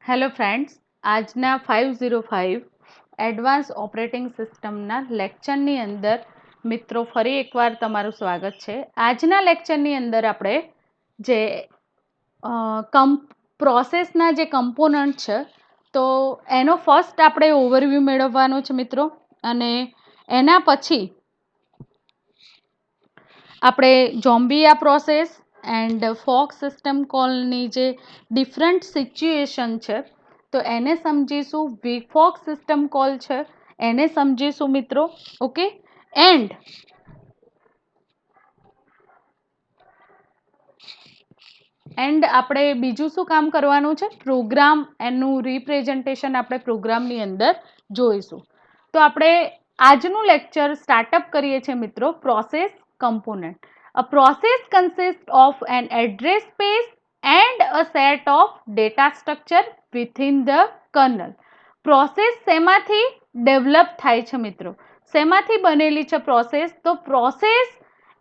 Hello friends, આજના 505 advance operating સિસ્ટમના લેક્ચરની અંદર મિત્રો ફરી એકવાર તમારું સ્વાગત છે. આજના લેક્ચરની અંદર આપણે જે પ્રોસેસના જે કમ્પોનન્ટ છે તો એનો ફર્સ્ટ આપણે ઓવરવ્યૂ મેળવવાનો છે મિત્રો, અને એના પછી આપણે જોમ્બિયા પ્રોસેસ એન્ડ ફોક સિસ્ટમ કોલની જે ડિફરન્ટ સિચ્યુએશન છે તો એને સમજીશું. વિફોક સિસ્ટમ કોલ છે એને સમજીશું મિત્રો. ઓકે, એન્ડ આપણે બીજું શું કામ કરવાનું છે, પ્રોગ્રામ એનું રિપ્રેઝન્ટેશન આપણે પ્રોગ્રામની અંદર જોઈશું. તો આપણે આજનું લેક્ચર સ્ટાર્ટઅપ કરીએ છીએ મિત્રો. Process component. A process consists of an address space and a set of data structure within the kernel. Process શેમાંથી ડેવલપ થાય છે મિત્રો, શેમાંથી બનેલી છે પ્રોસેસ? તો પ્રોસેસ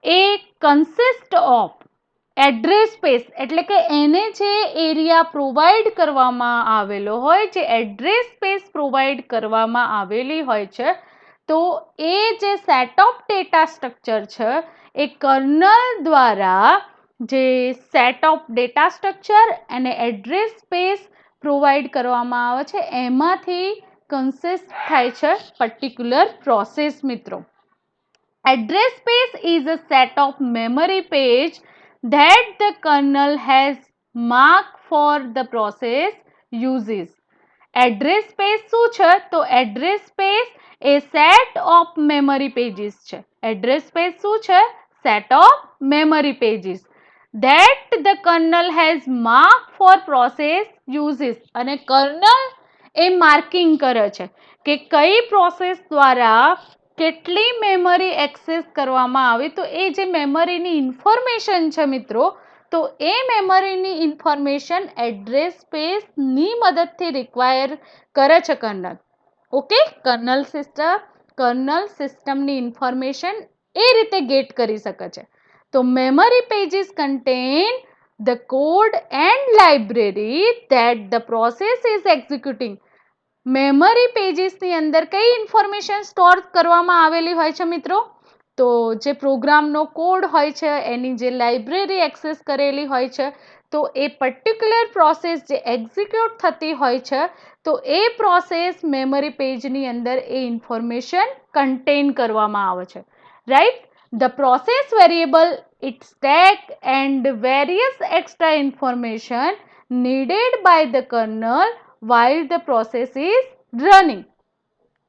એ કન્સિસ્ટ ઓફ એડ્રેસ સ્પેસ, એટલે કે એને જે એરિયા પ્રોવાઈડ કરવામાં આવેલો હોય, જે એડ્રેસ સ્પેસ પ્રોવાઈડ કરવામાં આવેલી હોય છે, તો એ જે સેટ ઓફ ડેટા સ્ટ્રક્ચર છે એ કર્નલ દ્વારા જે સેટ ઓફ ડેટા સ્ટ્રક્ચર અને એડ્રેસ સ્પેસ પ્રોવાઈડ કરવામાં આવે છે એમાંથી કન્સિસ્ટ થાય છે પર્ટિક્યુલર પ્રોસેસ મિત્રો. Address space is a set of memory page that the kernel has marked for the process uses. Address space શું છે? તો address space A set of memory pages છે. એડ્રેસ સ્પેસ શું છે? Set of memory pages that the kernel has marked for process uses. અને kernel એ marking કરે છે કે કઈ પ્રોસેસ દ્વારા કેટલી મેમરી એક્સેસ કરવામાં આવી. તો એ જે મેમરીની ઇન્ફોર્મેશન છે મિત્રો, તો એ મેમરીની ઇન્ફોર્મેશન એડ્રેસ સ્પેસની મદદથી રિક્વાયર કરે છે કર્નલ. ઓકે, કર્નલ સિસ્ટમની ઇન્ફોર્મેશન એ રીતે ગેટ કરી શકે છે. તો memory pages contain the code and library that the process is executing. Memory પેજીસની અંદર કઈ ઇન્ફોર્મેશન સ્ટોર કરવામાં આવેલી હોય છે મિત્રો? તો જે પ્રોગ્રામનો કોડ હોય છે એની જે લાઇબ્રેરી એક્સેસ કરેલી હોય છે, તો એ પર્ટિક્યુલર પ્રોસેસ જે એક્ઝિક્યુટ થતી હોય છે તો એ પ્રોસેસ મેમરી પેજની અંદર એ ઇન્ફોર્મેશન કન્ટેન કરવામાં આવે છે. Right, the process variable, it's stack and various extra information needed by the kernel while the process is running.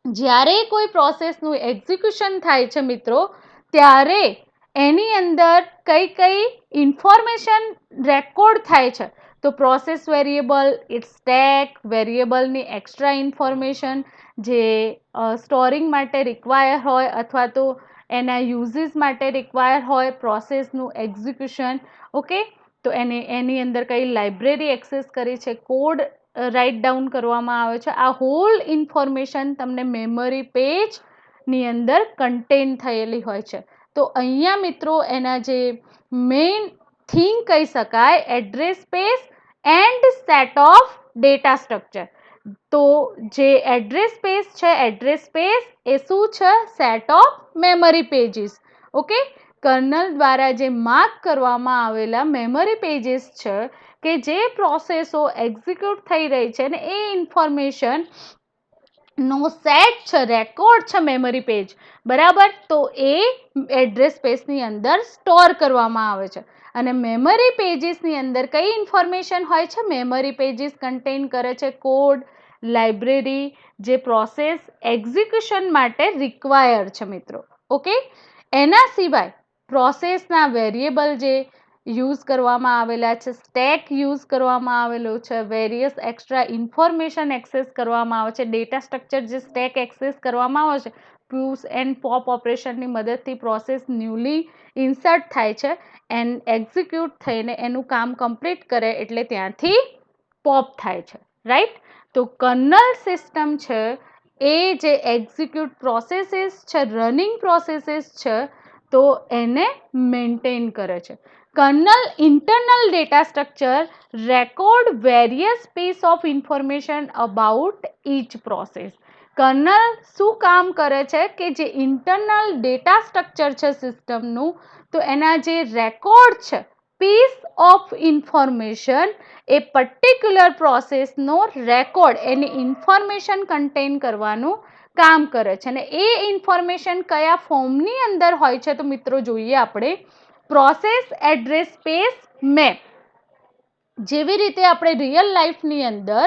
જ્યારે કોઈ પ્રોસેસનું એક્ઝિક્યુશન થાય છે મિત્રો, ત્યારે એની અંદર કઈ કઈ ઇન્ફોર્મેશન રેકોર્ડ થાય છે? તો પ્રોસેસ વેરિયેબલ, ઇટ્સ સ્ટેક, વેરિયેબલની એક્સ્ટ્રા ઇન્ફોર્મેશન જે સ્ટોરિંગ માટે રિક્વાયર હોય અથવા તો એના યુઝિસ માટે રિક્વાયર હોય પ્રોસેસનું એક્ઝિક્યુશન. ઓકે, તો એની અંદર કઈ લાઇબ્રેરી એક્સેસ કરી છે, કોડ રાઇટ ડાઉન કરવામાં આવે છે, આ હોલ ઇન્ફોર્મેશન તમને મેમરી પેજની અંદર કન્ટેન થયેલી હોય છે. તો અહીંયા મિત્રો એના જે મેઇન થિંગ કહી શકાય, address space and set of data structure. તો જે એડ્રેસ સ્પેસ છે, એડ્રેસ સ્પેસ એ શું છે? Set of memory pages. Okay, kernel દ્વારા જે માર્ક કરવામાં આવેલા મેમરી પેજીસ છે કે જે પ્રોસેસો એક્ઝિક્યુટ થઈ રહી છે ને એ ઇન્ફોર્મેશન નો સેટ છે, રેકોર્ડ છે મેમરી પેજ, બરાબર. તો એ એડ્રેસ સ્પેસની અંદર સ્ટોર કરવામાં આવે છે. અને મેમરી પેજીસની અંદર કઈ ઇન્ફોર્મેશન હોય છે? મેમરી પેજીસ કન્ટેન કરે છે કોડ, લાઇબ્રેરી, જે પ્રોસેસ એક્ઝિક્યુશન માટે રિક્વાયર છે મિત્રો. ઓકે, એના સિવાય પ્રોસેસના વેરિયેબલ જે યુઝ કરવામાં આવેલા છે, સ્ટેક યુઝ કરવામાં આવેલો છે, વેરિયસ એક્સ્ટ્રા ઇન્ફોર્મેશન એક્સેસ કરવામાં આવે છે, ડેટા સ્ટ્રક્ચર જે સ્ટેક એક્સેસ કરવામાં આવે છે, પુશ એન્ડ પોપ ઓપરેશનની મદદથી પ્રોસેસ ન્યૂલી ઇન્સર્ટ થાય છે એન્ડ એક્ઝિક્યુટ થઈને એનું કામ કમ્પ્લીટ કરે એટલે ત્યાંથી પોપ થાય છે. રાઈટ, તો કર્નલ સિસ્ટમ છે એ જે એક્ઝિક્યુટ પ્રોસેસીસ છે, રનિંગ પ્રોસેસીસ છે, તો તો એને મેન્ટેન કરે છે. Kernel internal data structure record various piece of information about each process. Kernel શું કામ કરે છે કે જે ઇન્ટરનલ ડેટા સ્ટ્રક્ચર છે સિસ્ટમનું, તો એના જે રેકોર્ડ છે પીસ ઓફ ઇન્ફોર્મેશન એ પર્ટિક્યુલર પ્રોસેસનો રેકોર્ડ એની ઇન્ફોર્મેશન કન્ટેન કરવાનું કામ કરે છે. અને એ ઇન્ફોર્મેશન કયા ફોર્મની અંદર હોય છે તો મિત્રો જોઈએ આપણે. Process address space map. જેવી રીતે આપણે રિયલ લાઈફની અંદર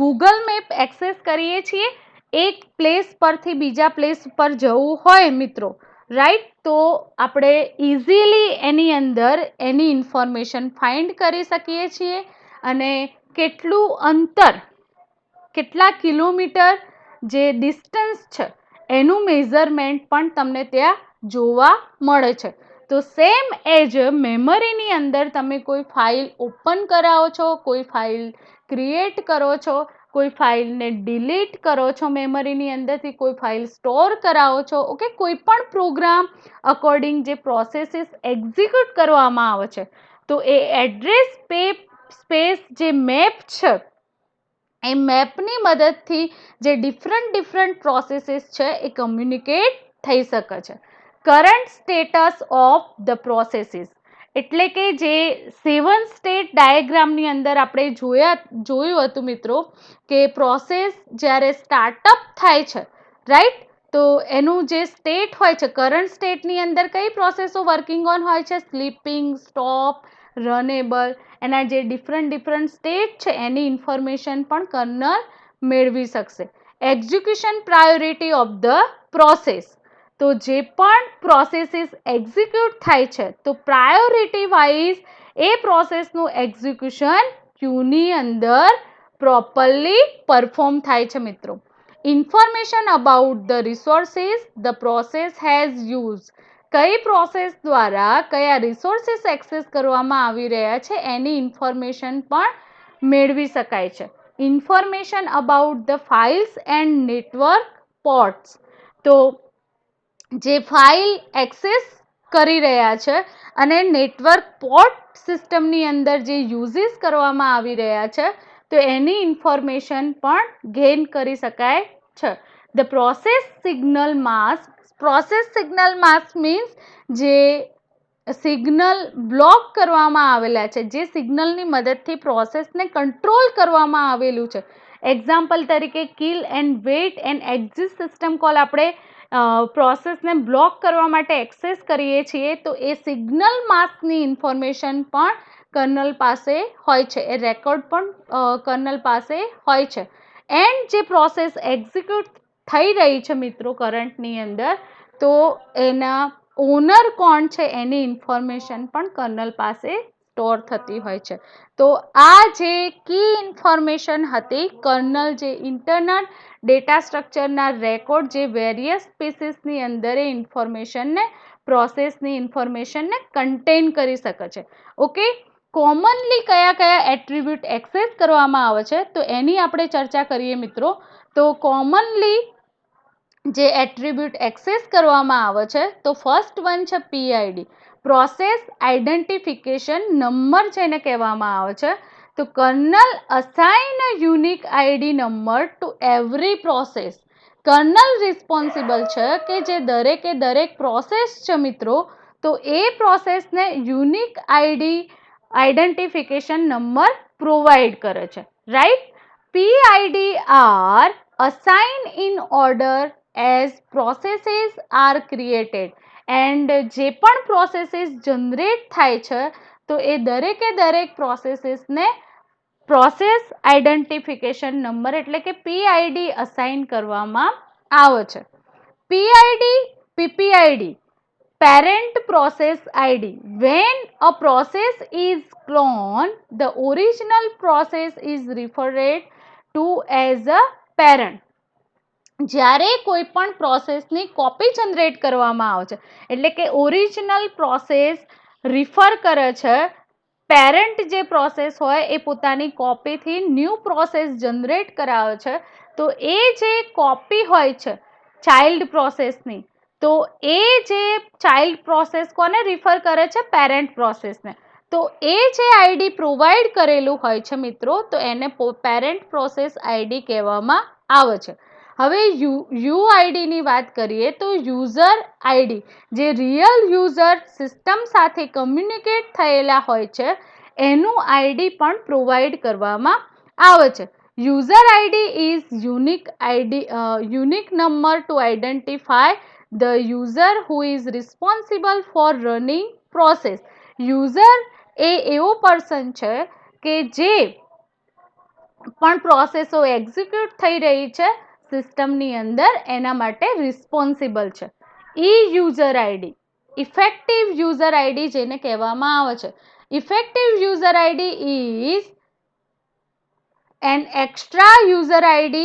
ગૂગલ મેપ એક્સેસ કરીએ છીએ, એક પ્લેસ પરથી બીજા પ્લેસ પર જવું હોય મિત્રો, રાઈટ, તો આપણે ઇઝીલી એની અંદર એની ઇન્ફોર્મેશન ફાઇન્ડ કરી શકીએ છીએ. અને કેટલું અંતર, કેટલા કિલોમીટર જે ડિસ્ટન્સ છે એનું મેઝરમેન્ટ પણ તમને ત્યાં જોવા મળે છે. તો સેમ એજ મેમરીની અંદર તમે કોઈ ફાઇલ ઓપન કરાવો છો, કોઈ ફાઇલ ક્રિએટ કરો છો, કોઈ ફાઇલને ડિલીટ કરો છો મેમરીની અંદરથી, કોઈ ફાઇલ સ્ટોર કરાવો છો, ઓકે, કોઈ પણ પ્રોગ્રામ અકોર્ડિંગ જે પ્રોસેસીસ એક્ઝિક્યુટ કરવામાં આવે છે, તો એ એડ્રેસ સ્પેસ જે મેપ છે એ મેપની મદદથી જે ડિફરન્ટ પ્રોસેસીસ છે એ કમ્યુનિકેટ થઈ શકે છે. Current status of the processes એટલે કે જે 7 સ્ટેટ ડાયાગ્રામની અંદર આપણે જોયું હતું મિત્રો કે પ્રોસેસ જ્યારે સ્ટાર્ટઅપ થાય છે, રાઈટ, તો એનું જે સ્ટેટ હોય છે, કરંટ સ્ટેટની અંદર કઈ પ્રોસેસો વર્કિંગ ઓન હોય છે, સ્લીપિંગ, સ્ટોપ, રનેબલ, એના જે ડિફરન્ટ સ્ટેટ છે એની ઇન્ફોર્મેશન પણ કર્નલ મેળવી શકશે. Execution priority of the process. તો જે પણ પ્રોસેસીસ એક્ઝિક્યુટ થાય છે તો પ્રાયોરિટી વાઇઝ એ પ્રોસેસનું એક્ઝિક્યુશન ક્યુની અંદર પ્રોપરલી પરફોર્મ થાય છે મિત્રો. Information about the resources the process has use. કઈ પ્રોસેસ દ્વારા કયા રિસોર્સિસ એક્સેસ કરવામાં આવી રહ્યા છે એની ઇન્ફોર્મેશન પણ મેળવી શકાય છે. Information about the files and network ports. તો જે ફાઇલ એક્સેસ કરી રહ્યા છે અને નેટવર્ક પોર્ટ સિસ્ટમની અંદર જે યુઝિસ કરવામાં આવી રહ્યા છે તો એની ઇન્ફોર્મેશન પણ ગેઇન કરી શકાય છે. The process signal mask. Process signal mask means જે સિગ્નલ બ્લોક કરવામાં આવેલા છે, જે સિગ્નલની મદદથી પ્રોસેસને કંટ્રોલ કરવામાં આવેલું છે. એક્ઝામ્પલ તરીકે kill and weight and exit system call આપણે પ્રોસેસને બ્લોક કરવા માટે એક્સેસ કરીએ છીએ, તો એ સિગ્નલ માસ્કની ઇન્ફોર્મેશન પણ કર્નલ પાસે હોય છે, એ રેકોર્ડ પણ કર્નલ પાસે હોય છે. એન્ડ જે પ્રોસેસ એક્ઝિક્યુટ થઈ રહી છે મિત્રો કરંટની અંદર, તો એના ઓનર કોણ છે એની ઇન્ફોર્મેશન પણ કર્નલ પાસે સ્ટોર થતી હોય છે. તો આ જે કી ઇન્ફોર્મેશન હતી, કર્નલ જે ઇન્ટરનલ ડેટા સ્ટ્રક્ચરના રેકોર્ડ જે વેરિયસ સ્પીસીસની અંદર એ ઇન્ફોર્મેશનને, પ્રોસેસની ઇન્ફોર્મેશનને કન્ટેન કરી શકે છે. ઓકે, કોમનલી કયા એટ્રીબ્યુટ એક્સેસ કરવામાં આવે છે તો એની આપણે ચર્ચા કરીએ મિત્રો. તો કોમનલી જે એટ્રીબ્યુટ એક્સેસ કરવામાં આવે છે તો ફર્સ્ટ વન છે પીઆઈડી, પ્રોસેસ આઈડેન્ટિફિકેશન નંબર જેને કહેવામાં આવે છે. તો kernel assign a unique ID number to every process. Kernel responsible છે કે જે દરેક પ્રોસેસ છે મિત્રો, તો એ પ્રોસેસને યુનિક આઈડેન્ટિફિકેશન નંબર પ્રોવાઈડ કરે છે, right. PID are assign in order as processes are created. And જે પણ પ્રોસેસીસ જનરેટ થાય છે તો એ દરેક પ્રોસેસીસને પ્રોસેસ આઈડેન્ટિફિકેશન નંબર એટલે કે પીઆઈડી અસાઇન કરવામાં આવે છે. PPID parent process ID. When a process is cloned, the original process is referred to as a parent. જ્યારે કોઈ પણ પ્રોસેસની કોપી જનરેટ કરવામાં આવે છે એટલે કે ઓરિજિનલ પ્રોસેસ રિફર કરે છે, પેરેન્ટ જે પ્રોસેસ હોય એ પોતાની કોપીથી ન્યૂ પ્રોસેસ જનરેટ કરાવે છે, તો એ જે કોપી હોય છે ચાઇલ્ડ પ્રોસેસની, તો એ જે ચાઇલ્ડ પ્રોસેસ કોને રિફર કરે છે? પેરેન્ટ પ્રોસેસને. તો એ જે આઈડી પ્રોવાઈડ કરેલું હોય છે મિત્રો, તો એને પેરેન્ટ પ્રોસેસ આઈડી કહેવામાં આવે છે. હવે યુઆઈડીની વાત કરીએ તો યુઝર આઈડી, જે રિયલ યુઝર સિસ્ટમ સાથે કમ્યુનિકેટ થયેલા હોય છે એનું આઈડી પણ પ્રોવાઈડ કરવામાં આવે છે. User ID is unique number to identify the user who is responsible for running process. User એ એવો પર્સન છે કે જે પણ પ્રોસેસો એક્ઝિક્યુટ થઈ રહી છે સિસ્ટમની અંદર એના માટે રિસ્પોન્સિબલ છે. ઈ user ID, effective user ID જેને કહેવામાં આવે છે. Effective user ID is an extra user ID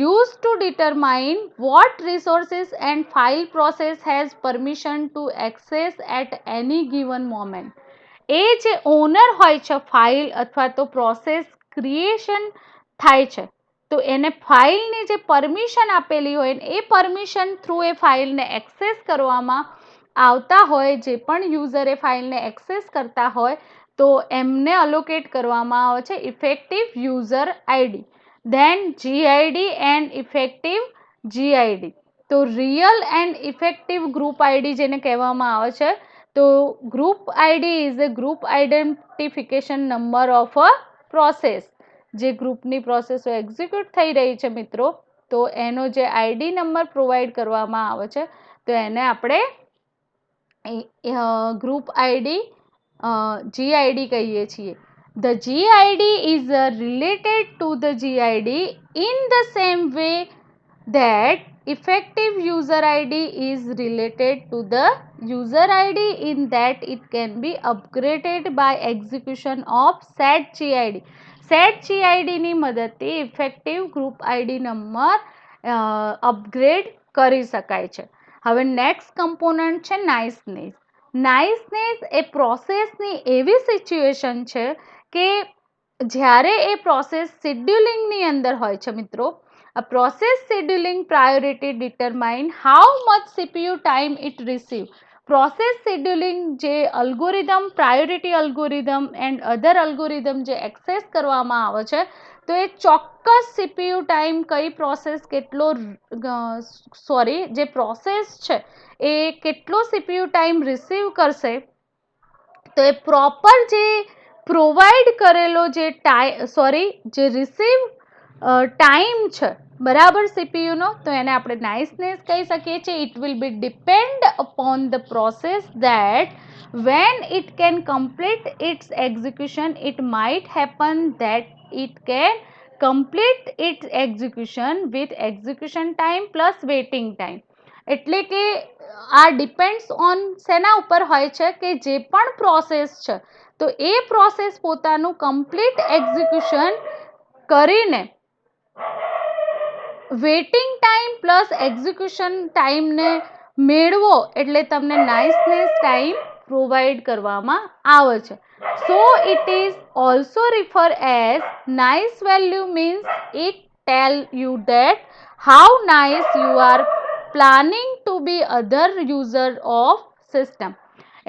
used to determine what resources and file process has permission to access at any given moment. એ જે ઓનર હોય છે file અથવા તો process creation થાય છે, તો એને ફાઇલની જે પરમિશન આપેલી હોય એ પરમિશન થ્રુ એ ફાઇલને એક્સેસ કરવામાં આવતા હોય, જે પણ યુઝર એ ફાઇલને એક્સેસ કરતા હોય તો એમને અલોકેટ કરવામાં આવે છે effective user ID. Then GID and effective GID. તો real and effective group ID જેને કહેવામાં આવે છે. તો group ID is a group identification number of a process. જે ગ્રુપની પ્રોસેસો એક્ઝિક્યુટ થઈ રહી છે મિત્રો, તો એનો જે આઈડી નંબર પ્રોવાઈડ કરવામાં આવે છે તો એને આપણે ગ્રુપ આઈડી GID કહીએ છીએ. The GID is related to the GID in the same way that effective user ID is related to the user ID in that it can be upgraded by execution of set GID. set GID ની મદદથી effective group ID number upgrade કરી શકાય છે. હવે next component છે નાઇસનેસ. નાઇસનેસ એ પ્રોસેસની એવી situation છે કે જ્યારે એ પ્રોસેસ શેડ્યુલિંગની અંદર હોય છે મિત્રો. A process scheduling priority determine how much CPU time it receive. Process scheduling જે algorithm, priority algorithm and other algorithm જે એક્સેસ કરવામાં આવે છે, તો એ ચોક્કસ CPU ટાઈમ કઈ પ્રોસેસ કેટલો જે પ્રોસેસ છે એ કેટલો CPU ટાઈમ રિસીવ કરશે, તો એ પ્રોપર જે પ્રોવાઈડ કરેલો જે જે રિસીવ ટાઈમ છે બરાબર સીપીયુનો, તો એને આપણે નાઇસનેસ કહી શકીએ છીએ. It will be depend upon the process that when it can complete its execution, it might happen that it can complete its execution with execution time plus waiting time. એટલે કે આ ડિપેન્ડ્સ ઓન શેના ઉપર હોય છે કે જે પણ પ્રોસેસ છે તો એ પ્રોસેસ પોતાનું કમ્પ્લીટ એક્ઝિક્યુશન કરીને વેઇટિંગ ટાઈમ પ્લસ એક્ઝિક્યુશન ટાઈમને મેળવો એટલે તમને નાઇસનેસ ટાઈમ પ્રોવાઈડ કરવામાં આવે છે. So it is also refer as nice value means it tell you that how nice you are planning to be other user of system.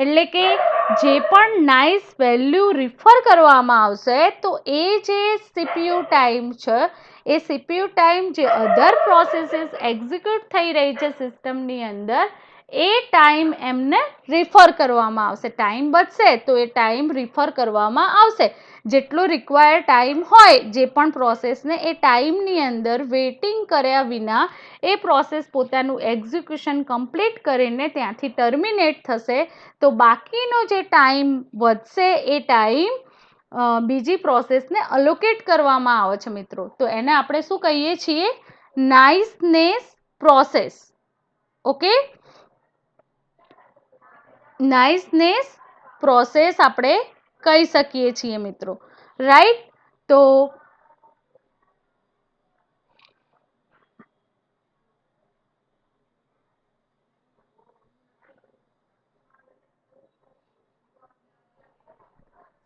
એટલે કે જે પણ નાઇસ વેલ્યુ રિફર કરવામાં આવશે તો એ જે સીપીયુ ટાઈમ છે એ સીપીયુ ટાઈમ જે અધર પ્રોસેસીસ એક્ઝિક્યુટ થઈ રહી છે સિસ્ટમની અંદર એ ટાઈમ એમને રિફર કરવામાં આવશે. ટાઈમ બચશે તો એ ટાઈમ રિફર કરવામાં આવશે. જેટલો રિક્વાયર્ડ ટાઈમ હોય જે પણ પ્રોસેસને એ ટાઈમની અંદર વેઇટિંગ કર્યા વિના એ પ્રોસેસ પોતાનું એક્ઝિક્યુશન કમ્પ્લીટ કરીને ત્યાંથી ટર્મિનેટ થશે, તો બાકીનો જે ટાઈમ વધશે એ ટાઈમ બીજી પ્રોસેસને અલોકેટ કરવામાં આવે છે મિત્રો. તો એને આપણે શું કહીએ છીએ? નાઇસનેસ પ્રોસેસ. ઓકે, નાઇસનેસ પ્રોસેસ આપણે કહી શકીએ છીએ મિત્રો. રાઈટ. તો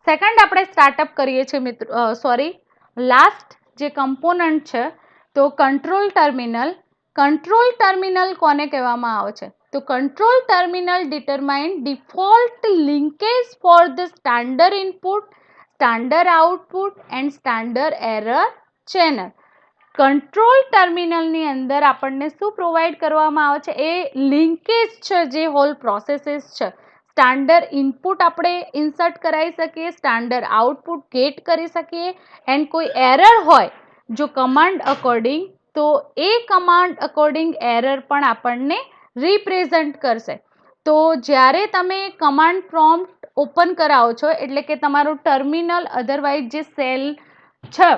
સેકન્ડ આપણે સ્ટાર્ટઅપ કરીએ છીએ મિત્રો. લાસ્ટ જે કમ્પોનન્ટ છે તો કંટ્રોલ ટર્મિનલ. કંટ્રોલ ટર્મિનલ કોને કહેવામાં આવે છે? તો control terminal determine default linkage for the standard input, standard output and standard error channel. Control ટર્મિનલની અંદર આપણને શું પ્રોવાઈડ કરવામાં આવે છે? એ લિંકેજ છે, જે હોલ પ્રોસેસીસ છે. સ્ટાન્ડર્ડ ઇનપુટ આપણે ઇન્સર્ટ કરાવી શકીએ, સ્ટાન્ડર્ડ આઉટપુટ ગેટ કરી શકીએ, એન્ડ કોઈ એરર હોય જો કમાન્ડ અકોર્ડિંગ, તો એ કમાન્ડ અકોર્ડિંગ એરર પણ આપણને રિપ્રેઝન્ટ કરશે. તો જ્યારે તમે કમાન્ડ પ્રોમ્પ્ટ ઓપન કરાવો છો, એટલે કે તમારું ટર્મિનલ અધરવાઇઝ જે સેલ છે,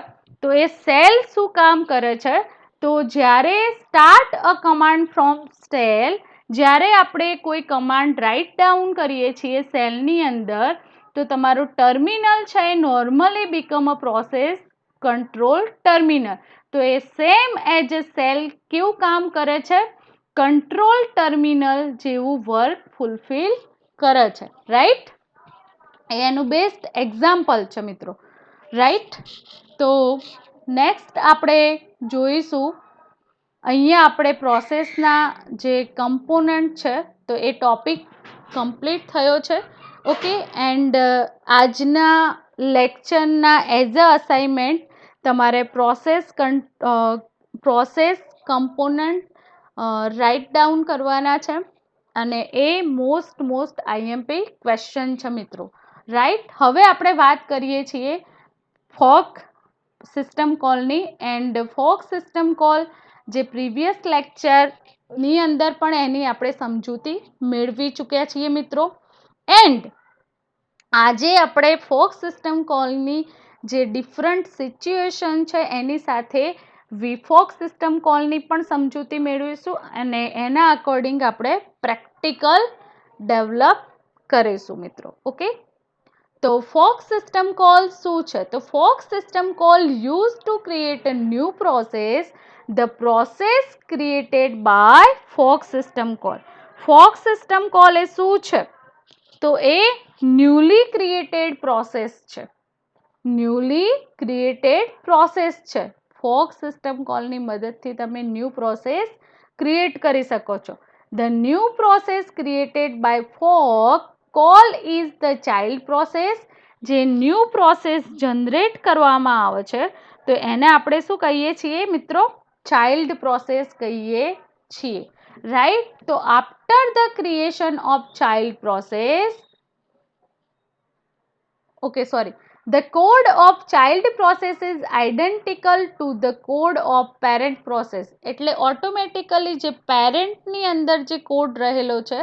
તો એ સેલ શું કામ કરે છે? તો જ્યારે start a command from cell, જ્યારે આપણે કોઈ કમાન્ડ રાઇટ ડાઉન કરીએ છીએ સેલની અંદર, તો તમારું ટર્મિનલ છે એ normally become a process control terminal. તો એ સેમ એઝ એ સેલ કેવું કામ કરે છે? કંટ્રોલ ટર્મિનલ જેવું વર્ક ફૂલફિલ કરે છે. રાઈટ? એનું બેસ્ટ એક્ઝામ્પલ છે મિત્રો. રાઈટ? તો નેક્સ્ટ આપણે જોઈશું, અહીંયા આપણે પ્રોસેસના જે કમ્પોનન્ટ છે, તો એ ટોપિક કમ્પ્લીટ થયો છે. ઓકે, એન્ડ આજના લેક્ચરના એઝ અ અસાઇનમેન્ટ તમારે પ્રોસેસ કમ્પોનન્ટ રાઇટ ડાઉન કરવાના છે, અને એ મોસ્ટ આઈએમપી ક્વેશ્ચન છે મિત્રો. રાઈટ? હવે આપણે વાત કરીએ છીએ ફોક સિસ્ટમ કોલની. એન્ડ ફોક સિસ્ટમ કોલ જે પ્રીવિયસ લેક્ચરની અંદર પણ એની આપણે સમજૂતી મેળવી ચૂક્યા છીએ મિત્રો. એન્ડ આજે આપણે ફોક સિસ્ટમ કોલની જે ડિફરન્ટ સિચ્યુએશન છે એની સાથે વિફોક સિસ્ટમ કોલની પણ સમજૂતી મેળવીશું, અને એના અકોર્ડિંગ આપણે પ્રેક્ટિકલ ડેવલપ કરીશું મિત્રો. ઓકે, તો ફોક સિસ્ટમ કોલ શું છે? તો fork system call use to create a new process, the process created by fork system call. Fork system call એ શું છે? તો એ ન્યૂલી ક્રિએટેડ પ્રોસેસ છે. ન્યૂલી ક્રિએટેડ પ્રોસેસ છે. ફોક સિસ્ટમ કોલની મદદથી તમે ન્યૂ પ્રોસેસ ક્રિએટ કરી શકો છો. The new process created by fork call is the child process. જે ન્યૂ પ્રોસેસ જનરેટ કરવામાં આવે છે, તો એને આપણે શું કહીએ છીએ મિત્રો? ચાઇલ્ડ પ્રોસેસ કહીએ છીએ. રાઈટ? તો after the creation of child process, okay, sorry, the code of child process is identical to the code of parent process. એટલે ઓટોમેટિકલી જે પેરેન્ટની અંદર જે કોડ રહેલો છે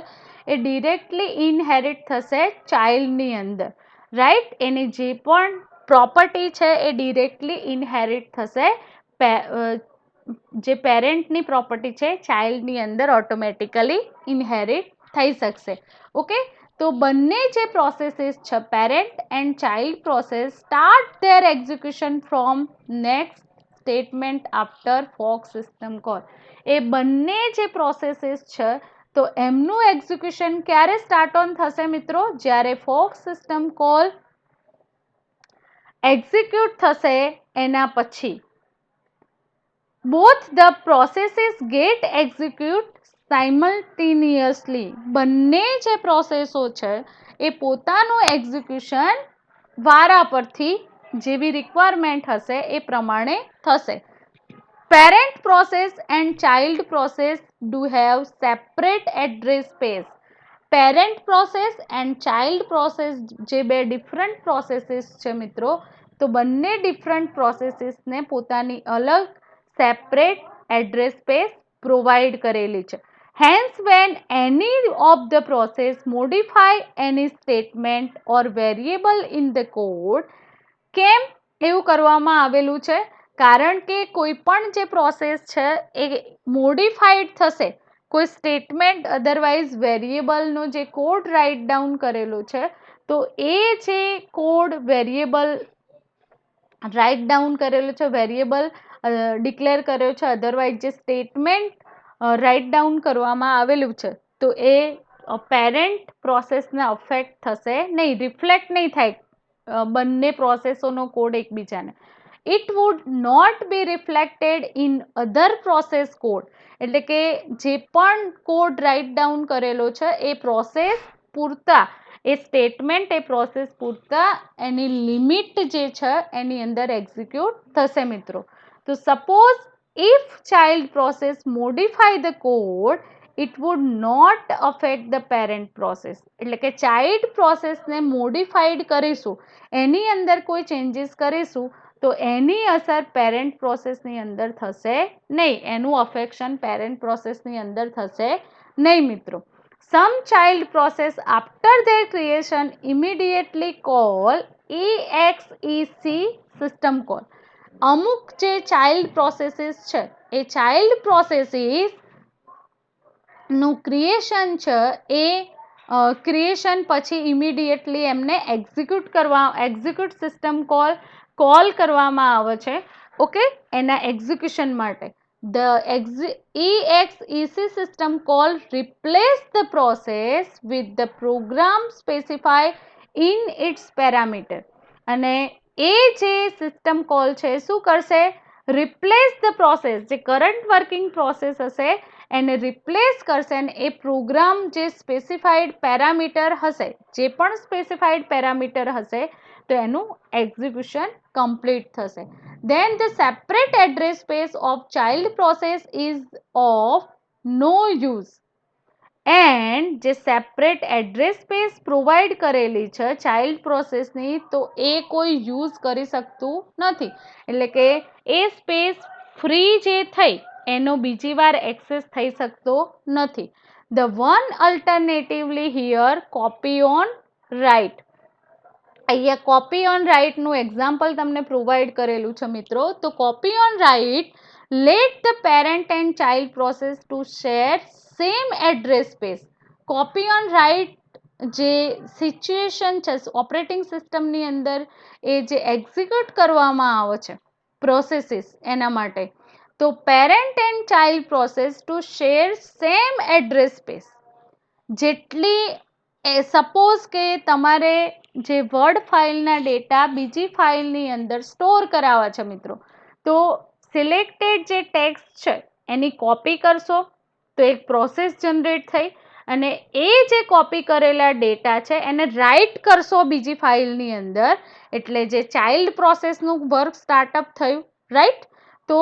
એ ડિરેક્ટલી ઇનહેરિટ થશે ચાઇલ્ડની અંદર. રાઈટ? એની જે પણ પ્રોપર્ટી છે એ ડિરેક્ટલી ઇનહેરિટ થશે, જે પેરેન્ટની પ્રોપર્ટી છે ચાઇલ્ડની અંદર ઓટોમેટિકલી ઇનહેરિટ થઈ શકશે. ઓકે, તો બંને જે પ્રોસેસીસ છે, parent and child process, start their execution from next statement after fork system call. એ બંને જે પ્રોસેસીસ છે, તો એમનું એક્ઝિક્યુશન ક્યારે સ્ટાર્ટ ઓન થશે મિત્રો? જ્યારે ફોક સિસ્ટમ કોલ એક્ઝિક્યુટ થશે એના પછી. Both the processes get execute simultaneously. બંને જે પ્રોસેસો છે એ પોતાનું એક્ઝિક્યુશન વારા પરથી જેવી રિક્વાયરમેન્ટ હશે એ પ્રમાણે થશે. Parent process and child process do have separate address space. Parent process and child process જે બે ડિફરન્ટ પ્રોસેસીસ છે મિત્રો, તો બંને ડિફરન્ટ પ્રોસેસીસને પોતાની અલગ સેપરેટ એડ્રેસ સ્પેસ પ્રોવાઈડ કરેલી છે. Hence, when any of the process modify any statement or variable in the code, કેમ એવું કરવામાં આવેલું છે? કારણ કે કોઈ પણ જે પ્રોસેસ છે એ મોડિફાઈડ થશે, કોઈ સ્ટેટમેન્ટ અધરવાઇઝ વેરિયેબલનો જે કોડ રાઇટ ડાઉન કરેલો છે, તો એ જે કોડ વેરિયેબલ રાઇટ ડાઉન કરેલો છે, વેરિયેબલ ડિક્લેર કર્યો છે, અધરવાઇઝ જે સ્ટેટમેન્ટ રાઇટ ડાઉન કરવામાં આવેલું છે, તો એ પેરેન્ટ પ્રોસેસને અફેક્ટ થશે નહીં, રિફ્લેક્ટ નહીં થાય બંને પ્રોસેસોનો કોડ એકબીજાને. it would not be reflected in other process code. એટલે કે જે પણ કોડ રાઇટ ડાઉન કરેલો છે એ પ્રોસેસ પૂરતા, એ સ્ટેટમેન્ટ એ પ્રોસેસ પૂરતા એની લિમિટ જે છે એની અંદર એક્ઝિક્યુટ થશે મિત્રો. તો suppose if child process modify the code, it would not affect the parent process. એટલે કે ચાઇલ્ડ પ્રોસેસને મોડિફાઈડ કરીશું, એની અંદર કોઈ ચેન્જીસ કરીશું તો એની અસર પેરેન્ટ પ્રોસેસની અંદર થશે નહીં, એનું અફેક્શન પેરેન્ટ પ્રોસેસની અંદર થશે નહીં મિત્રો. Some child process after their creation immediately call EXEC system call. અમુક જે ચાઇલ્ડ પ્રોસેસીસ છે એ ચાઇલ્ડ પ્રોસેસીસ નું ક્રિએશન છે એ ક્રિએશન પછી ઇમિડિયેટલી એમને એક્ઝિક્યુટ સિસ્ટમ કોલ કરવામાં આવે છે. ઓકે, એના એક્ઝિક્યુશન માટે the EXEC system call replace the process with the program specified in its parameter. અને એ જે સિસ્ટમ કોલ છે શું કરશે? રિપ્લેસ ધ પ્રોસેસ, જે કરંટ વર્કિંગ પ્રોસેસ હશે એને રિપ્લેસ કરશે અને એ પ્રોગ્રામ જે સ્પેસિફાઈડ પેરામીટર હશે, જે પણ સ્પેસિફાઈડ પેરામીટર હશે તો એનું એક્ઝિક્યુશન કમ્પ્લીટ થશે. Then the separate address space of child process is of no use. And જે સેપરેટ એડ્રેસ સ્પેસ પ્રોવાઈડ કરેલી છે ચાઇલ્ડ પ્રોસેસની તો એ કોઈ યુઝ કરી શકતું નથી. એટલે કે એ સ્પેસ ફ્રી જે થઈ એનો બીજી વાર એક્સેસ થઈ શકતો નથી. The one alternatively here copy on write. અહીંયા કોપી ઓન રાઇટનું એક્ઝામ્પલ તમને પ્રોવાઈડ કરેલું છે મિત્રો. તો copy on write let the parent and child process to share same address space. Copy on write જે સિચ્યુએશન છે ઓપરેટિંગ સિસ્ટમની અંદર એ જે એક્ઝિક્યુટ કરવામાં આવે છે પ્રોસેસીસ એના માટે, તો parent and child process to share same address space. જેટલી સપોઝ કે તમારે જે વર્ડ ફાઇલના ડેટા બીજી ફાઇલની અંદર સ્ટોર કરાવવા છે મિત્રો, તો સિલેક્ટેડ જે ટેક્સ્ટ છે એની કોપી કરશો તો એક પ્રોસેસ જનરેટ થઈ અને એ જે કોપી કરેલા ડેટા છે એને રાઇટ કરશો બીજી ફાઇલની અંદર, એટલે જે ચાઇલ્ડ પ્રોસેસનું વર્ક સ્ટાર્ટઅપ થયું રાઈટ. તો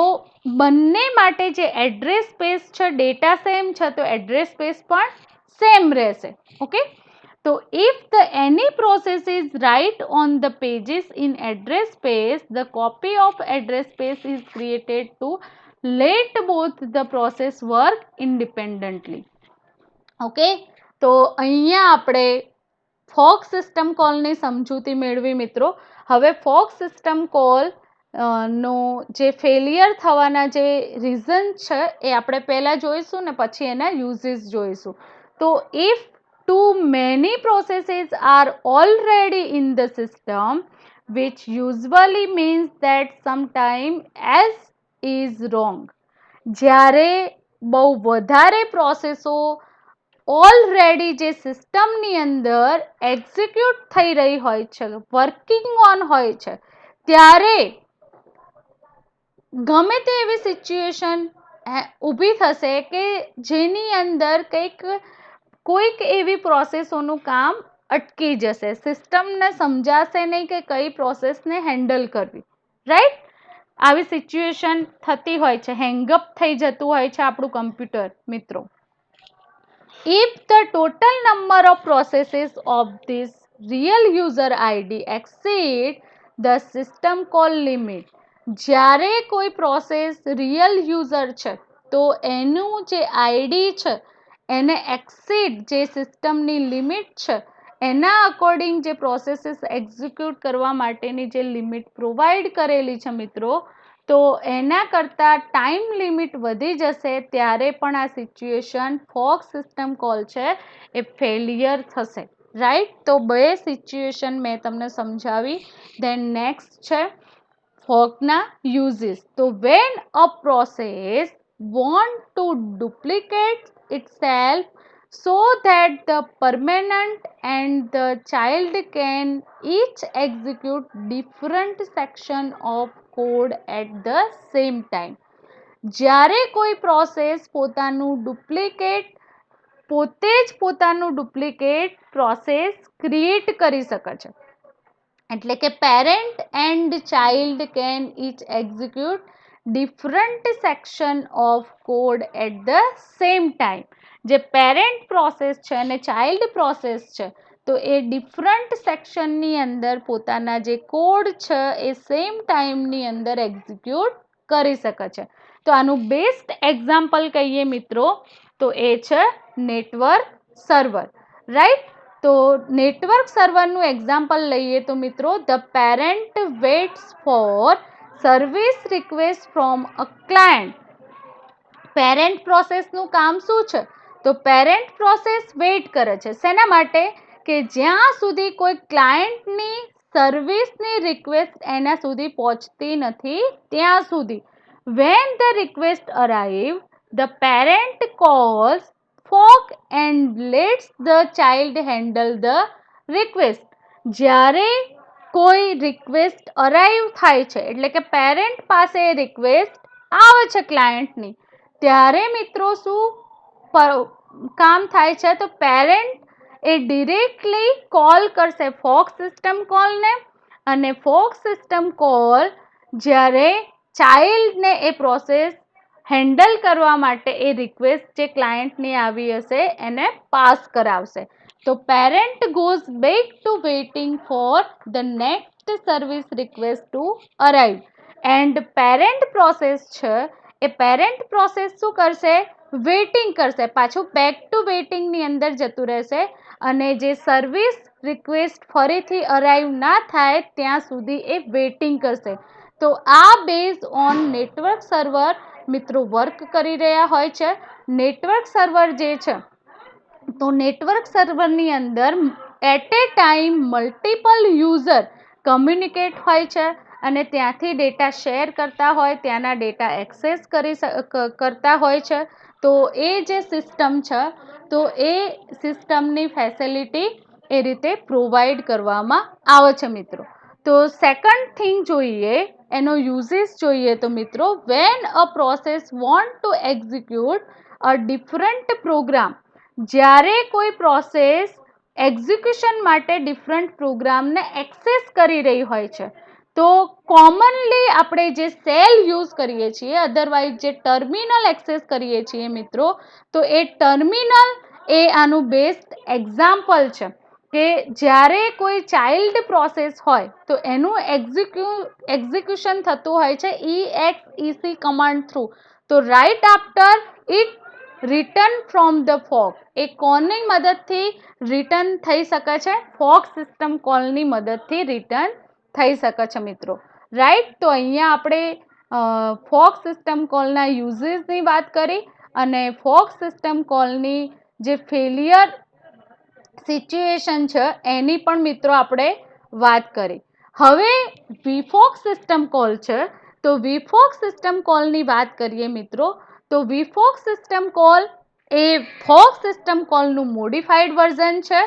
બંને માટે જે એડ્રેસ સ્પેસ છે ડેટા સેમ છે તો એડ્રેસ સ્પેસ પણ સેમ રહેશે. ઓકે, તો if the any process is right on the pages in address space, the copy of address space is created to let both the process work independently. Okay, તો અહીંયા આપણે folk system કોલની સમજૂતી મેળવી મિત્રો. હવે folk system call નો જે failure થવાના જે રીઝન છે એ આપણે પહેલાં જોઈશું ને પછી એના યુઝીસ જોઈશું. તો if too many processes are already in the system, which usually means that sometime S is wrong. જ્યારે બહુ વધારે પ્રોસેસો ઓલરેડી જે સિસ્ટમની અંદર એક્ઝિક્યુટ થઈ રહી હોય છે, વર્કિંગ ઓન હોય છે, ત્યારે ગમે તે એવી સિચ્યુએશન ઊભી થશે કે જેની અંદર કોઈક એવી પ્રોસેસોનું કામ અટકી જશે, સિસ્ટમને સમજાશે નહીં કે કઈ પ્રોસેસને હેન્ડલ કરવી રાઈટ. આવી સિચ્યુએશન થતી હોય છે, હેંગઅપ થઈ જતું હોય છે આપણું કમ્પ્યુટર મિત્રો. If the total number of processes of this real user ID exceed the system call limit, જ્યારે કોઈ પ્રોસેસ રિયલ યુઝર છે તો એનું જે આઈડી છે એને એક્સીડ, જે સિસ્ટમની લિમિટ છે એના અકોર્ડિંગ જે પ્રોસેસીસ એક્ઝિક્યુટ કરવા માટેની જે લિમિટ પ્રોવાઈડ કરેલી છે મિત્રો, તો એના કરતાં ટાઈમ લિમિટ વધી જશે ત્યારે પણ આ સિચ્યુએશન ફોક સિસ્ટમ કોલ છે એ ફેલિયર થશે રાઈટ. તો બે સિચ્યુએશન મેં તમને સમજાવી. દેન નેક્સ્ટ છે ફોકના યુઝીસ. તો van a process want two duplicate itself so that the permanent and the child can each execute different section of code at the same time. જ્યારે કોઈ પ્રોસેસ પોતે જ પોતાનું ડુપ્લિકેટ પ્રોસેસ ક્રિએટ કરી શકે છે. એટલે કે parent and child can each execute different section of code at the same time. જે પેરેન્ટ પ્રોસેસ છે અને ચાઇલ્ડ પ્રોસેસ છે તો એ ડિફરન્ટ સેક્શનની અંદર પોતાના જે કોડ છે એ સેમ ટાઈમની અંદર એક્ઝિક્યુટ કરી શકે છે. તો આનું બેસ્ટ એક્ઝામ્પલ કહીએ મિત્રો તો એ છે નેટવર્ક સર્વર, રાઈટ. તો નેટવર્ક સર્વરનું એક્ઝામ્પલ લઈએ તો મિત્રો the parent waits for service request from a client. Parent પ્રોસેસનું કામ શું છે? તો પેરેન્ટ પ્રોસેસ વેઇટ કરે છે શેના માટે? કે જ્યાં સુધી કોઈ ક્લાયન્ટની સર્વિસની રિક્વેસ્ટ એના સુધી પહોંચતી નથી ત્યાં સુધી. When the request arrives, the parent calls fork and lets the child handle the request. જ્યારે કોઈ રિક્વેસ્ટ અરાઈવ થાય છે એટલે કે પેરેન્ટ પાસે રિક્વેસ્ટ આવે છે ક્લાયન્ટની, ત્યારે મિત્રો શું કામ થાય છે? તો પેરેન્ટ એ ડિરેક્ટલી કોલ કરશે ફોક સિસ્ટમ કોલને, અને ફોક સિસ્ટમ કોલ જ્યારે ચાઇલ્ડને એ પ્રોસેસ હેન્ડલ કરવા માટે એ રિક્વેસ્ટ જે ક્લાયન્ટની આવી હશે એને પાસ કરાવશે. તો parent goes back to waiting for the next service request to arrive. And parent process છે એ પેરેન્ટ પ્રોસેસ શું કરશે? વેઇટિંગ કરશે, પાછું બેક ટુ વેઇટિંગની અંદર જતું રહેશે અને જે સર્વિસ રિક્વેસ્ટ ફરીથી અરાઈવ ના થાય ત્યાં સુધી એ વેઇટિંગ કરશે. તો આ બેઝ ઓન નેટવર્ક સર્વર મિત્રો વર્ક કરી રહ્યા હોય છે. નેટવર્ક સર્વર જે છે તો નેટવર્ક સર્વરની અંદર at a time multiple user communicate હોય છે અને ત્યાંથી ડેટા શેર કરતા હોય, ત્યાંના ડેટા એક્સેસ કરતા હોય છે. તો એ જે સિસ્ટમ છે તો એ સિસ્ટમની ફેસિલિટી એ રીતે પ્રોવાઈડ કરવામાં આવે છે મિત્રો. તો સેકન્ડ થિંગ જોઈએ, એનો યુઝિસ જોઈએ તો મિત્રો when a process want to execute a different program. જ્યારે કોઈ પ્રોસેસ એક્ઝિક્યુશન માટે ડિફરન્ટ પ્રોગ્રામને એક્સેસ કરી રહી હોય છે તો કોમનલી આપણે જે સેલ યુઝ કરીએ છીએ, અધરવાઇઝ જે ટર્મિનલ એક્સેસ કરીએ છીએ મિત્રો, તો એ ટર્મિનલ એ આનું બેસ્ટ એક્ઝામ્પલ છે કે જ્યારે કોઈ ચાઇલ્ડ પ્રોસેસ હોય તો એનું એક્ઝિક્યુશન થતું હોય છે EXEC કમાન્ડ થ્રુ. તો right after it return from the fork. એ કોની મદદથી રિટર્ન થઈ શકે છે? ફોક સિસ્ટમ કોલની મદદથી રિટર્ન થઈ શકે છે મિત્રો, રાઈટ. તો અહીંયા આપણે ફોક સિસ્ટમ કોલના યુઝીસની વાત કરી અને ફોક સિસ્ટમ કોલની જે ફેલિયર સિચ્યુએશન છે એની પણ મિત્રો આપણે વાત કરી. હવે વીફોક સિસ્ટમ કોલ છે તો વીફોક સિસ્ટમ કોલની વાત કરીએ મિત્રો તો વીફોક સિસ્ટમ કોલ એ ફોક સિસ્ટમ કોલનું મોડિફાઈડ વર્ઝન છે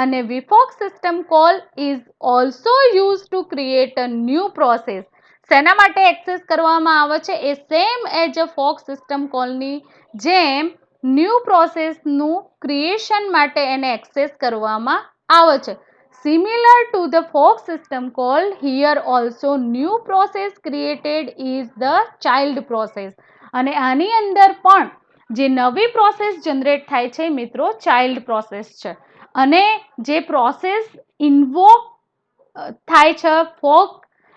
અને vfork system call is also use to create a new process. શેના માટે એક્સેસ કરવામાં આવે છે? એ same as a fork system કોલની જેમ ન્યૂ પ્રોસેસનું ક્રિએશન માટે એને એક્સેસ કરવામાં આવે છે. Similar to the fork system call, here also new process created is the child process. અને આની અંદર પણ જે નવી પ્રોસેસ જનરેટ થાય છે મિત્રો ચાઇલ્ડ પ્રોસેસ છે. અને જે પ્રોસેસ ઇન્વોક થાય છે ફોક,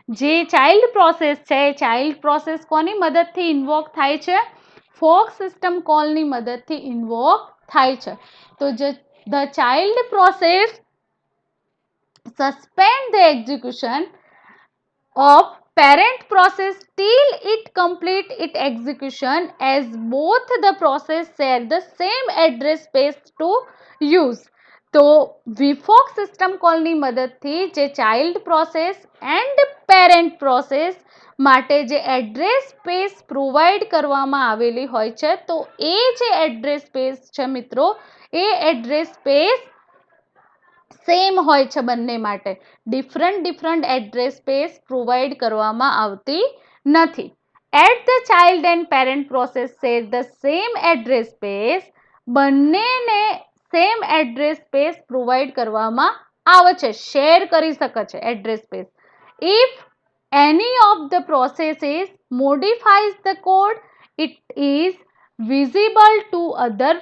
જે ચાઇલ્ડ પ્રોસેસ છે એ ચાઇલ્ડ પ્રોસેસ કોની મદદથી ઇન્વોક થાય છે? ફોક સિસ્ટમ કોલની મદદથી ઇન્વોક થાય છે. તો the child process suspend the execution of parent process till it complete its execution as both the process share the same address space to use. તો વીફોક સિસ્ટમ કોલની મદદથી જે child process and parent process માટે જે address space provide કરવામાં આવેલી હોય છે તો એ જે એડ્રેસ સ્પેસ છે મિત્રો એ એડ્રેસ સ્પેસ સેમ હોય છે બંને માટે. ડિફરન્ટ એડ્રેસ સ્પેસ પ્રોવાઈડ કરવામાં આવતી નથી. At the child and parent process share the same address space, બંનેને સેમ એડ્રેસ સ્પેસ પ્રોવાઈડ કરવામાં આવે છે, શેર કરી શકે છે address space. If any of the processes modifies the code, it is visible to other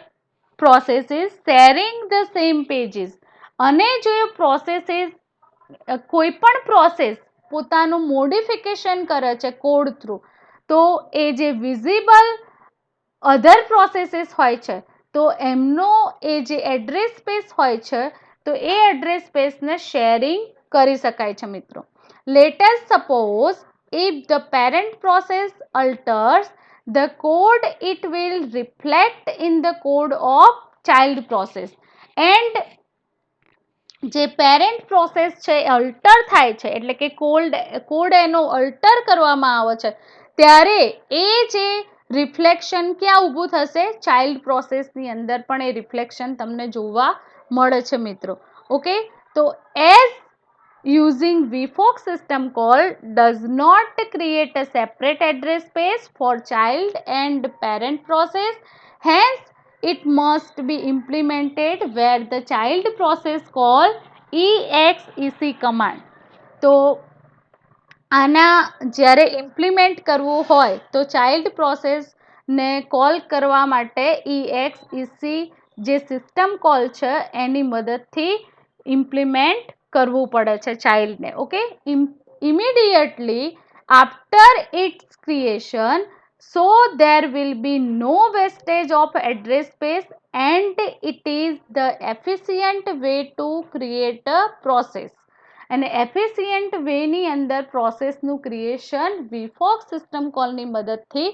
processes sharing the same pages. અને જો processes કોઈ પણ પ્રોસેસ પોતાનું મોડિફિકેશન કરે છે કોડ થ્રુ, તો એ જે વિઝિબલ અધર પ્રોસેસીસ હોય છે તો એમનો એ જે એડ્રેસ સ્પેસ હોય છે તો એ એડ્રેસ સ્પેસને શેરિંગ કરી શકાય છે મિત્રો. Let us suppose if the parent process alters the code, it will reflect in the code of child process. And જે પેરેન્ટ પ્રોસેસ છે અલ્ટર થાય છે, એટલે કે કોડ એનો અલ્ટર કરવામાં આવે છે ત્યારે એ જે રિફ્લેક્શન ક્યાં ઊભું થશે? ચાઇલ્ડ પ્રોસેસની અંદર પણ એ રિફ્લેક્શન તમને જોવા મળે છે મિત્રો. ઓકે, તો as using VFOC system call does not create a separate address space for child and parent process, hence it must be implemented where the child process call exec command. તો આના જ્યારે implement કરવું હોય તો child પ્રોસેસને call કરવા માટે exec જે સિસ્ટમ કોલ છે એની મદદથી ઇમ્પ્લિમેન્ટ કરવું પડે છે ચાઇલ્ડને. Okay, immediately after its creation, so there will be no wastage of address space and it is the efficient way to create a process. અને એફિશિયન્ટ વેની અંદર પ્રોસેસનું ક્રિએશન VFOC સિસ્ટમ કોલની મદદથી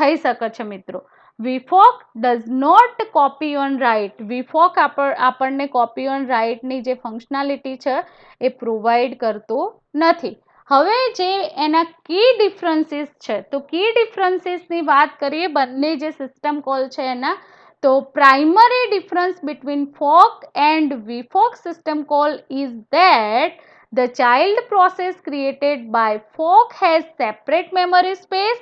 થઈ શકે છે મિત્રો. VFOC does not copy on write. VFOC આપણને કોપી ઓન રાઇટની જે ફંક્શનાલિટી છે એ પ્રોવાઈડ કરતો નથી. હવે જે એના કી ડિફરન્સીસ છે, તો કી ડિફરન્સીસની વાત કરીએ બંને જે સિસ્ટમ કોલ છે એના, તો primary difference between FOC and VFOC system call is that the child process created by FOC has separate memory space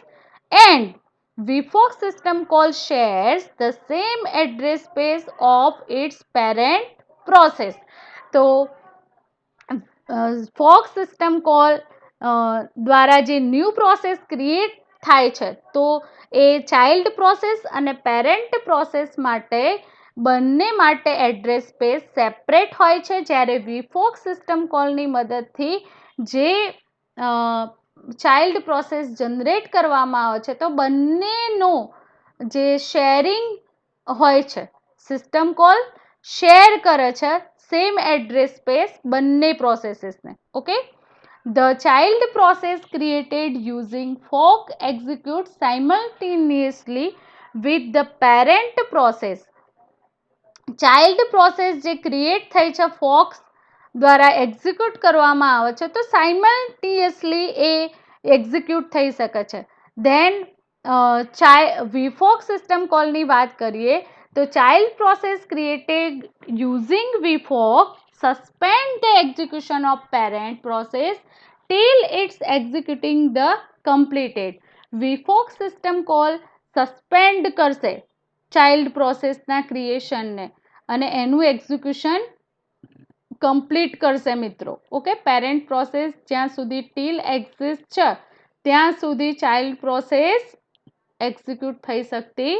and VFOC system call shares the same address space of its parent process. તો FOC system call દ્વારા જે new process create થાય છે તો એ child process અને parent process માટે બંને માટે એડ્રેસ સ્પેસ સેપરેટ હોય છે, જ્યારે VFOC સિસ્ટમ કોલની મદદથી જે ચાઇલ્ડ પ્રોસેસ જનરેટ કરવામાં આવે છે તો બંનેનો જે શેરિંગ હોય છે, સિસ્ટમ કોલ શેર કરે છે સેમ એડ્રેસ સ્પેસ બંને પ્રોસેસીસને. Okay, the child process created using FOC executes simultaneously with the parent process. Child process જે ક્રિએટ થઈ છે FOC દ્વારા એક્ઝિક્યુટ કરવામાં આવે છે તો સાયમલ્ટેનિયસલી એ એક્ઝિક્યુટ થઈ શકે છે. ધેન VFOC સિસ્ટમ કોલની વાત કરીએ તો child process created using VFOC suspend the execution of parent process till it's executing the completed. VFOC system call suspend કરશે ચાઇલ્ડ પ્રોસેસના ક્રિએશનને અને એનું એક્ઝિક્યુશન કમ્પ્લીટ કરશે મિત્રો. ઓકે, પેરેન્ટ પ્રોસેસ જ્યાં સુધી ટીલ એક્ઝિસ્ટ છે ત્યાં સુધી ચાઇલ્ડ પ્રોસેસ એક્ઝિક્યુટ થઈ શકતી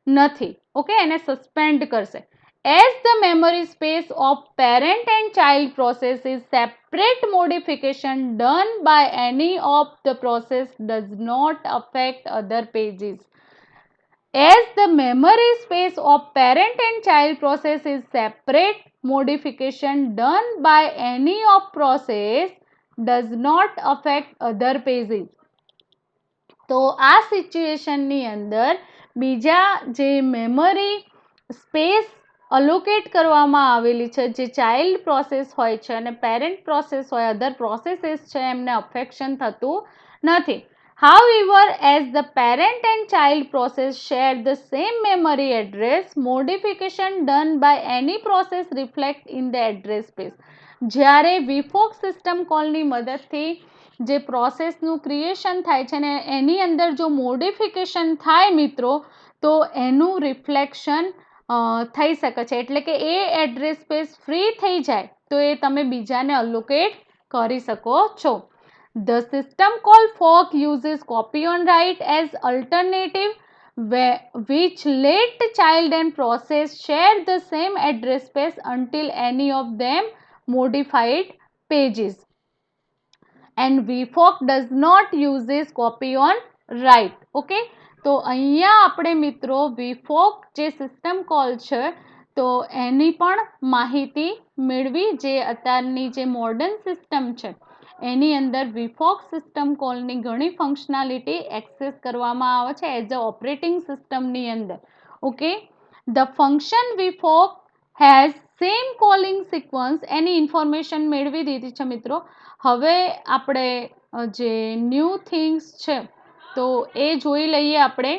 નથી. ઓકે, એને સસ્પેન્ડ કરશે. As the memory space of parent and child process is separate, modification done by any of the process does not affect other pages. As the memory space of parent and child process is separate, modification done by any of process does not affect other pages. તો આ સિચ્યુએશનની અંદર બીજા જે memory space allocate કરવામાં આવેલી છે જે child process હોય છે અને પેરેન્ટ પ્રોસેસ હોય, અધર પ્રોસેસીસ છે, એમને અફેક્શન થતું નથી. However, as the parent and child process share the same memory address, modification done by any process reflect in the address space. જ્યારે VFOC સિસ્ટમ કોલની મદદથી જે પ્રોસેસનું ક્રિએશન થાય છે ને એની અંદર જો મોડિફિકેશન થાય મિત્રો તો એનું રિફ્લેક્શન થઈ શકે છે, એટલે કે એ એડ્રેસ સ્પેસ ફ્રી થઈ જાય તો એ તમે બીજાને અલોકેટ કરી શકો છો. The system called fork uses copy on write as alternative, which let child and process share the same address space until any of them modified pages. And VFOC does not uses copy on write. Okay, તો અહીંયા આપણે મિત્રો VFOC જે system call છે તો એની પણ માહિતી મેળવી. જે અત્યારની જે મોડર્ન સિસ્ટમ છે એની અંદર VFOC સિસ્ટમ કોલની ઘણી ફંક્શનાલિટી એક્સેસ કરવામાં આવે છે એઝ અ ઓપરેટિંગ સિસ્ટમની અંદર. Okay, the function VFOC has same calling sequence, એની ઇન્ફોર્મેશન મેળવી દીધી છે મિત્રો. હવે આપણે જે ન્યૂ થિંગ્સ છે તો એ જોઈ લઈએ આપણે.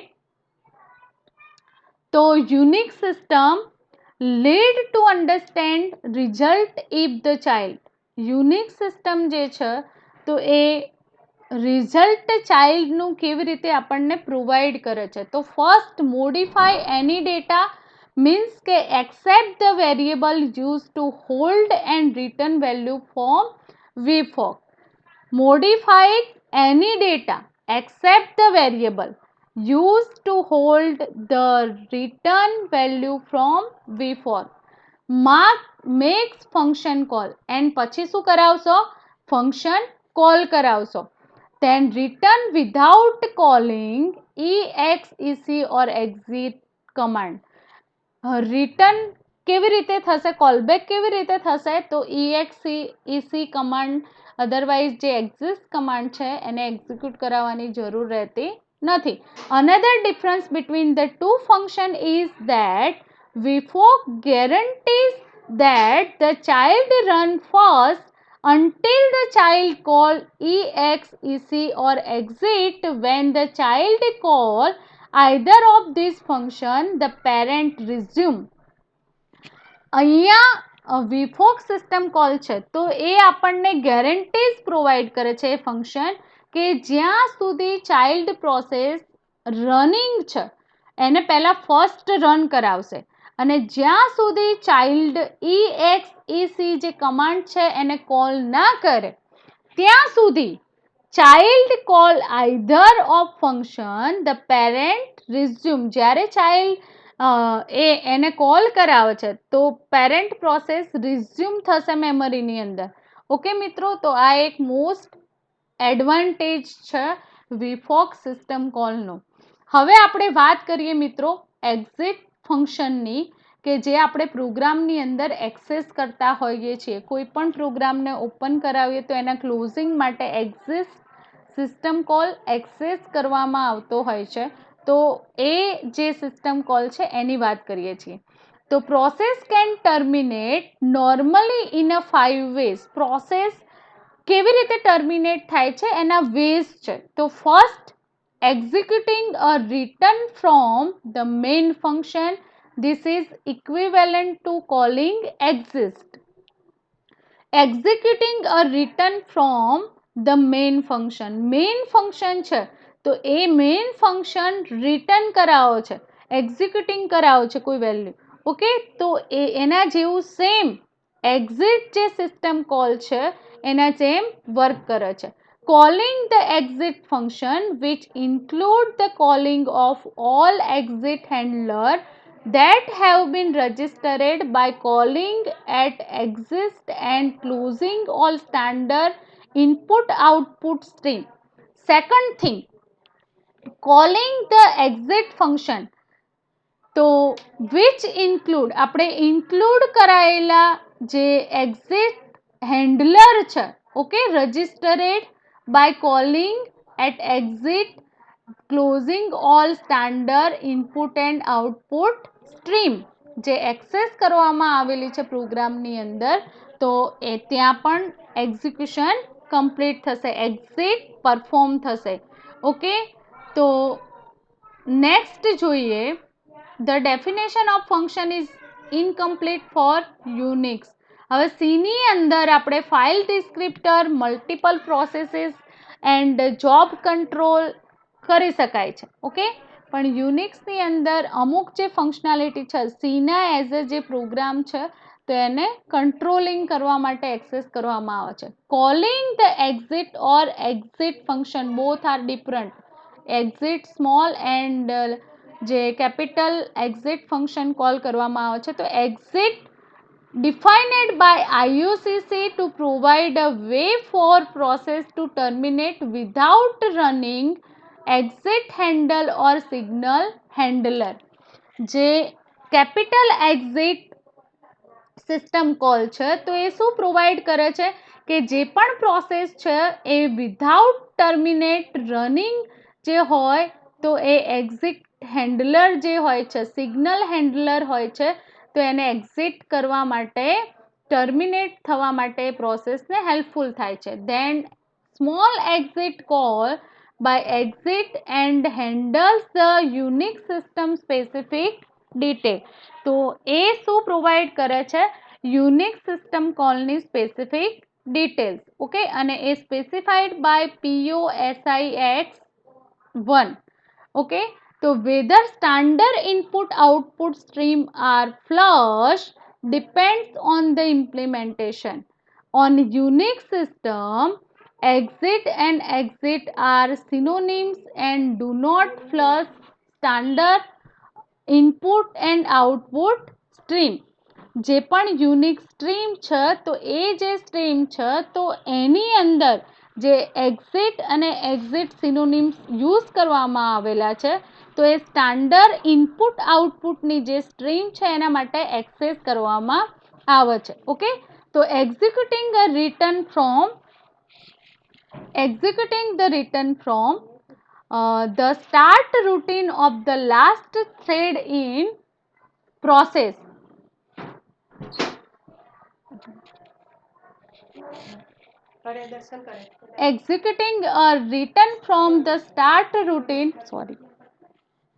તો unique system lead to understand result if the child. Unique system જે છે તો એ રિઝલ્ટ ચાઇલ્ડનું કેવી રીતે આપણને પ્રોવાઈડ કરે છે. તો ફર્સ્ટ, મોડિફાય એની ડેટા મીન્સ કે accept the variable use to hold and return value from VFOC. Modify any data except the variable used to hold the return value from VFOC. Makes function call and પછી શું કરાવશો? function call કરાવશો. Then return without calling exec or exit command. Return કેવી રીતે થશે? Callback કેવી રીતે થશે? તો exec કમાન્ડ અદરવાઇઝ જે એક્ઝિસ્ટ કમાન્ડ છે એને એક્ઝિક્યુટ કરાવવાની જરૂર રહેતી નથી. Another difference between the two function is that VFOC guarantees that the child run first until the child call exec or exit. When the child call either of these function, the parent resume. અહીંયા VFOC system call છે તો એ આપણને ગેરંટીઝ provide કરે છે એ function કે જ્યાં સુધી child process running છે એને પહેલાં ફર્સ્ટ રન કરાવશે અને જ્યાં સુધી ચાઇલ્ડ exec જે કમાન્ડ છે એને કોલ ના કરે ત્યાં સુધી child call either of function the parent resume. જ્યારે ચાઇલ્ડ એને કોલ કરાવે છે તો પેરેન્ટ પ્રોસેસ રિઝ્યુમ થશે મેમરીની અંદર. ઓકે મિત્રો, તો આ એક મોસ્ટ એડવાન્ટેજ છે VFOC સિસ્ટમ કોલનો. હવે આપણે વાત કરીએ મિત્રો એક્ઝિટ ફંક્શનની કે જે આપણે પ્રોગ્રામની અંદર એક્સેસ કરતા હોઈએ છીએ. કોઈ પણ પ્રોગ્રામને ઓપન કરાવીએ તો એના ક્લોઝિંગ માટે એક્ઝિટ સિસ્ટમ કોલ એક્સેસ કરવામાં આવતો હોય છે. તો એ જે સિસ્ટમ કોલ છે એની વાત કરીએ છીએ. તો process can terminate normally in a 5 ways. Process કેવી રીતે ટર્મિનેટ થાય છે એના વેઝ છે. તો first, executing a return from the main function. This is equivalent to calling exist. Executing a return from the main function. main function છે તો એ main function return કરાવો છે, એક્ઝિક્યુટિંગ કરાવો છે કોઈ વેલ્યુ. ઓકે, તો એના જેવું સેમ એક્ઝિટ જે સિસ્ટમ કોલ છે એના જેમ વર્ક કરે છે. calling the exit function which include the calling of all exit handler that have been registered by calling at exist and closing all standard input output stream. Second thing, calling the exit function તો which include આપણે include કરાયેલા જે exit handler છે okay registered by calling at exit closing all standard input and output stream જે access કરવામાં આવેલી છે પ્રોગ્રામની અંદર તો એ ત્યાં પણ એક્ઝિક્યુશન કમ્પ્લીટ થશે, એક્ઝિટ પરફોર્મ થશે. ઓકે, તો નેક્સ્ટ જોઈએ, the definition of function is incomplete for Unix. હવે સીની અંદર આપણે file descriptor, multiple processes and job control કરી શકાય છે. ઓકે, પણ યુનિક્સની અંદર અમુક જે ફંક્શનાલિટી છે, સીના એઝ એ જે પ્રોગ્રામ છે તો એને કંટ્રોલિંગ કરવા માટે એક્સેસ કરવામાં આવે છે. Calling the exit or exit function both are different. Exit small and જે કેપિટલ એક્ઝિટ ફંક્શન કોલ કરવામાં આવે છે, તો exit defined by IUCC to provide a way for process to terminate without running exit handle or signal handler. જે capital exit system call છે તો એ શું provide કરે છે કે જે પણ પ્રોસેસ છે એ વિધાઉટ ટર્મિનેટ રનિંગ જે હોય તો એ એક્ઝિટ હેન્ડલર જે હોય છે, સિગ્નલ હેન્ડલર હોય છે, તો એને એક્ઝિટ કરવા માટે, ટર્મિનેટ થવા માટે પ્રોસેસને હેલ્પફુલ થાય છે. Then small exit call by exit and handles the unique system specific detail. તો એ શું પ્રોવાઈડ કરે છે? યુનિક સિસ્ટમ કોલની સ્પેસિફિક ડિટેલ્સ. ઓકે, અને એ સ્પેસિફાઈડ બાય POSIX 1. ઓકે, તો whether standard input output stream are flush depends on the implementation. On Unix system, exit and exit are synonyms and do not flush standard input and output stream. જે પણ unique stream છે તો એ જે stream છે તો એની અંદર જે exit અને એક્ઝિટ સિનોનિમ્સ યુઝ કરવામાં આવેલા છે તો એ સ્ટાન્ડર્ડ ઇનપુટ આઉટપુટની જે સ્ટ્રીમ છે એના માટે એક્સેસ કરવામાં આવે છે. ઓકે, તો executing the return from the start routine of the last thread in process. Executing a return from the start routine,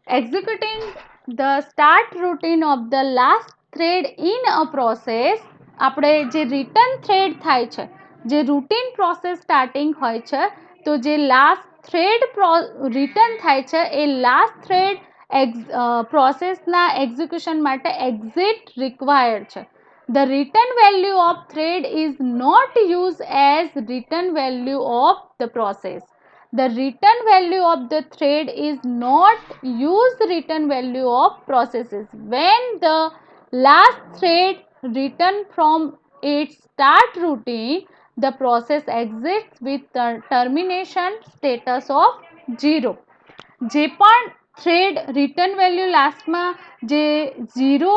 executing the start routine of the last thread in a process. આપણે જે return thread થાય છે, જે routine process starting હોય છે, તો જે last thread return થાય છે એ લાસ્ટ થ્રેડ પ્રોસેસના એક્ઝિક્યુશન માટે એક્ઝિટ રિક્વાયર્ડ છે. The return value of thread is not used as return value of the process. The return value of the thread is not used return value of processes. When the last thread return from its start routine, the process exits with the termination status of 0. જે પણ thread return value લાસ્ટમાં જે 0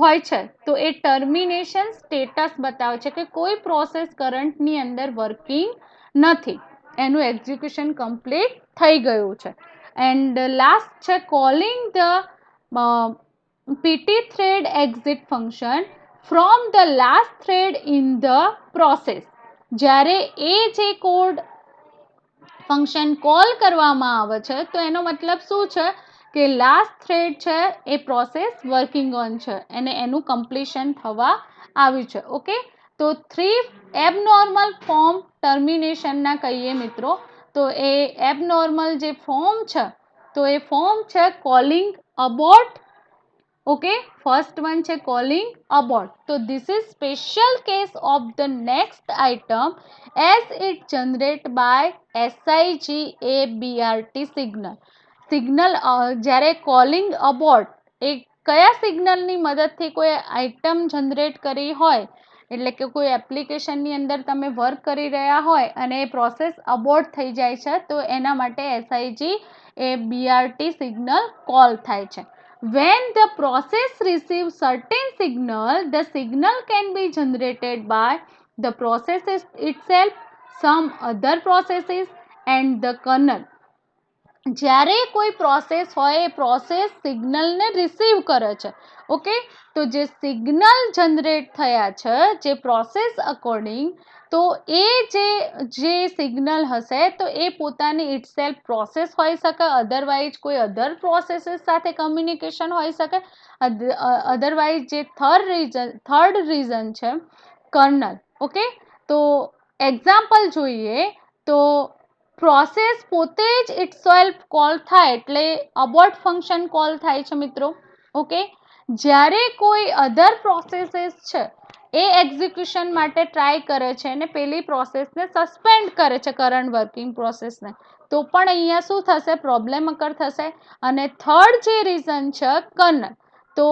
હોય છે તો એ termination status બતાવે છે કે કોઈ પ્રોસેસ કરંટની અંદર વર્કિંગ નથી, એનું એક્ઝિક્યુશન કમ્પ્લીટ થઈ ગયું છે. એન્ડ લાસ્ટ છે calling the PT thread exit function from the last thread in the process. જ્યારે એ જે કોડ ફંક્શન કોલ કરવામાં આવે છે તો એનો મતલબ શું છે કે લાસ્ટ થ્રેડ છે એ પ્રોસેસ વર્કિંગ ઓન છે અને એનું કમ્પ્લીશન થવા આવ્યું છે. ઓકે, તો 3 એબનોર્મલ ફોર્મ ટર્મિનેશનના કહીએ મિત્રો, તો એ એબનોર્મલ જે ફોર્મ છે તો એ ફોર્મ છે calling abort. Okay, first one છે કોલિંગ અબોર્ટ. તો this is special case of the next item as it generate by SIGABRT signal. Signal જ્યારે કોલિંગ અબોર્ટ એ કયા સિગ્નલની મદદથી કોઈ આઇટમ જનરેટ કરી હોય, એટલે કે કોઈ એપ્લિકેશનની અંદર તમે વર્ક કરી રહ્યા હોય અને એ પ્રોસેસ અબોર્ટ થઈ જાય છે તો એના માટે SIGABRT સિગ્નલ કોલ થાય છે. When the process receives certain signal, the signal can be generated by the process itself, some other processes and the kernel. જ્યારે કોઈ પ્રોસેસ હોય એ પ્રોસેસ સિગ્નલને રિસીવ કરે છે. ઓકે, તો જે સિગ્નલ જનરેટ થયા છે જે પ્રોસેસ અકોર્ડિંગ, તો એ જે સિગ્નલ હશે તો એ પોતાની ઇટસેલ્ફ પ્રોસેસ હોઈ શકે, અધરવાઇઝ કોઈ અધર પ્રોસેસીસ સાથે કમ્યુનિકેશન હોઈ શકે, અધરવાઇઝ જે થર્ડ રીઝન છે કર્નલ. ઓકે, તો એક્ઝામ્પલ જોઈએ તો પ્રોસેસ પોતે જ ઇટસેલ્ફ કોલ થાય એટલે અબોર્ટ ફંક્શન કોલ થાય છે મિત્રો. ઓકે, જ્યારે કોઈ અધર પ્રોસેસીસ છે એ એક્ઝિક્યુશન માટે ટ્રાય કરે છે અને પેલી પ્રોસેસને સસ્પેન્ડ કરે છે, કરંટ વર્કિંગ પ્રોસેસને, તો પણ અહીંયા શું થશે, પ્રોબ્લેમ અકર થશે. અને થર્ડ જે રીઝન છે કર્નલ, તો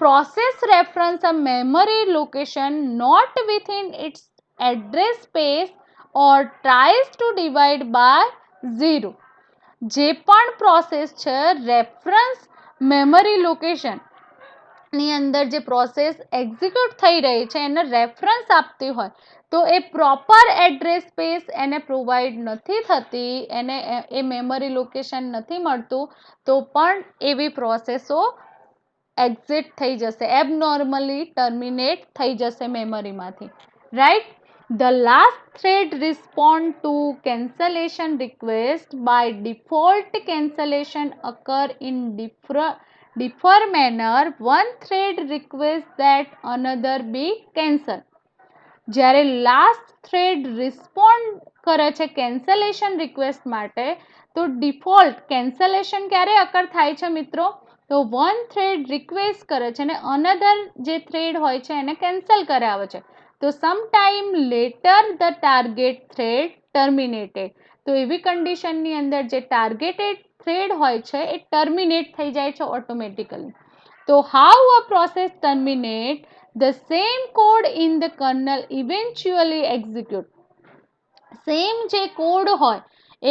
process reference a memory location not within its address space or tries to divide by 0. જે પણ પ્રોસેસ છે રેફરન્સ મેમરી લોકેશન ની અંદર જે પ્રોસેસ એક્ઝિક્યુટ થઈ રહી છે એને રેફરન્સ આપતી હોય તો એ પ્રોપર એડ્રેસ સ્પેસ એને પ્રોવાઈડ નથી થતી, એને એ મેમરી લોકેશન નથી મળતું, તો પણ એવી પ્રોસેસો એક્ઝિટ થઈ જશે, એબનોર્મલી ટર્મિનેટ થઈ જશે મેમરીમાંથી. Right. The last thread respond to cancellation request. By default, cancellation occur in differ manner. One thread requests that another be cancelled. જ્યારે લાસ્ટ થ્રેડ રિસ્પોન્ડ કરે છે કેન્સલેશન રિક્વેસ્ટ માટે, તો ડિફોલ્ટ કેન્સલેશન ક્યારે અકર થાય છે મિત્રો, તો વન થ્રેડ રિક્વેસ્ટ કરે છે અને અનધર જે થ્રેડ હોય છે એને કેન્સલ કરાવે છે. તો some time letter the target thread terminated. તો એવી કન્ડિશનની અંદર જે ટાર્ગેટેડ થ્રેડ હોય છે એ ટર્મિનેટ થઈ જાય છે ઓટોમેટિકલી. તો how a process terminate, the same code in the kernel eventually execute. Same જે કોડ હોય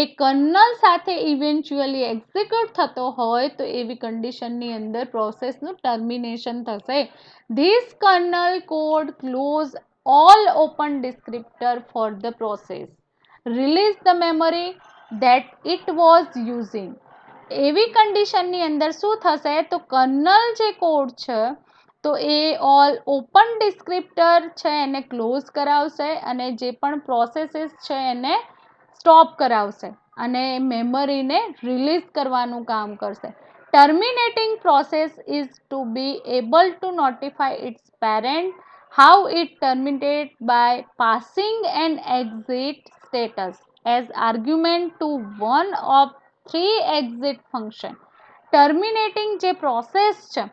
એ કર્નલ સાથે ઇવેન્ચ્યુઅલી એક્ઝિક્યુટ થતો હોય તો એવી કન્ડિશનની અંદર પ્રોસેસનું ટર્મિનેશન થશે. This kernel code close all open descriptor for the process, release the memory that it was using. એવી કન્ડિશનની અંદર શું થશે, તો કર્નલ જે કોડ છે તો એ ઓલ ઓપન ડિસ્ક્રિપ્ટર છે એને ક્લોઝ કરાવશે અને જે પણ પ્રોસેસીસ છે એને સ્ટોપ કરાવશે અને મેમરીને રિલીઝ કરવાનું કામ કરશે. Terminating process is to be able to notify its parent. How it terminates by passing an exit status as argument to one of three exit function. Terminating જે પ્રોસેસ છે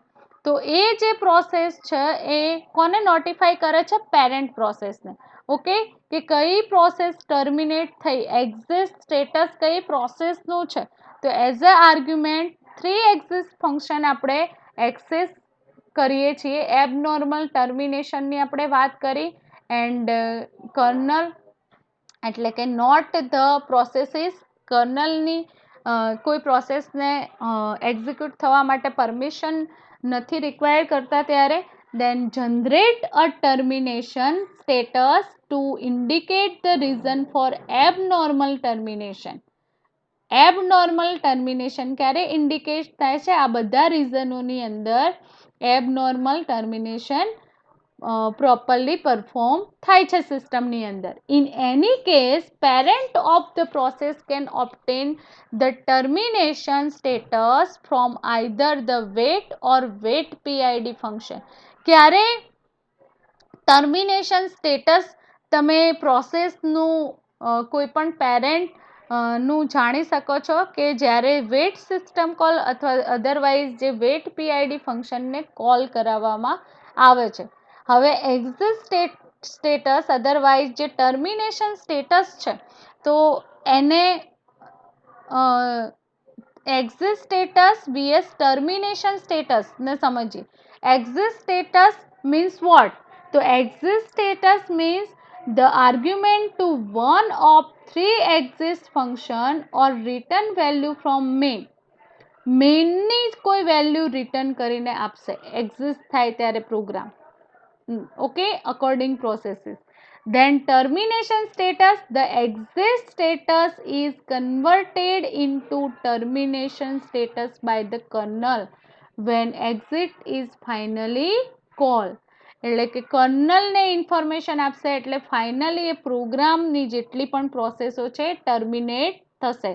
તો એ જે પ્રોસેસ છે એ કોને નોટિફાઈ કરે છે, પેરેન્ટ પ્રોસેસને. Okay, કે કઈ પ્રોસેસ ટર્મિનેટ થઈ, એક્ઝિટ સ્ટેટસ કઈ પ્રોસેસનું છે, તો as a argument 3 exit function આપણે એક્સેસ કરીએ છીએ. એબનોર્મલ ટર્મિનેશનની આપણે વાત કરી એન્ડ કર્નલ એટલે કે નોટ ધ પ્રોસેસીસ, કર્નલની કોઈ પ્રોસેસને એક્ઝિક્યુટ થવા માટે પરમિશન નથી રિક્વાયર કરતા ત્યારે then generate a termination status to indicate the reason for abnormal termination. Abnormal termination ક્યારે ઇન્ડિકેટ થાય છે, આ બધા રીઝનોની અંદર એબનોર્મલ ટર્મિનેશન પ્રોપરલી પરફોર્મ થાય છે સિસ્ટમની અંદર. In any case parent of the process can obtain the termination status from either the wait or wait PID function. ક્યારે ટર્મિનેશન સ્ટેટસ તમે પ્રોસેસનું કોઈ પણ પેરેન્ટ નું જાણી શકો છો કે જ્યારે વેટ સિસ્ટમ કોલ અથવા અધરવાઇઝ જે વેટ પીઆઈડી ફંક્શનને કોલ કરાવવામાં આવે છે. હવે એક્ઝિટ સ્ટેટસ અધરવાઇઝ જે ટર્મિનેશન સ્ટેટસ છે તો એને એક્ઝિટ સ્ટેટસ vs ટર્મિનેશન સ્ટેટસને સમજીએ. એક્ઝિટ સ્ટેટસ મીન્સ વોટ, તો exit status means the argument to one of three exist function or return value from main. મેઇનની કોઈ વેલ્યુ રિટર્ન કરીને આપશે એક્ઝિસ્ટ થાય ત્યારે program. Okay, according processes. Then termination status, the exit status is converted into termination status by the kernel when exit is finally called. એટલે કે કર્નલને information આપશે એટલે ફાઇનલી એ પ્રોગ્રામની જેટલી પણ પ્રોસેસો છે ટર્મિનેટ થશે.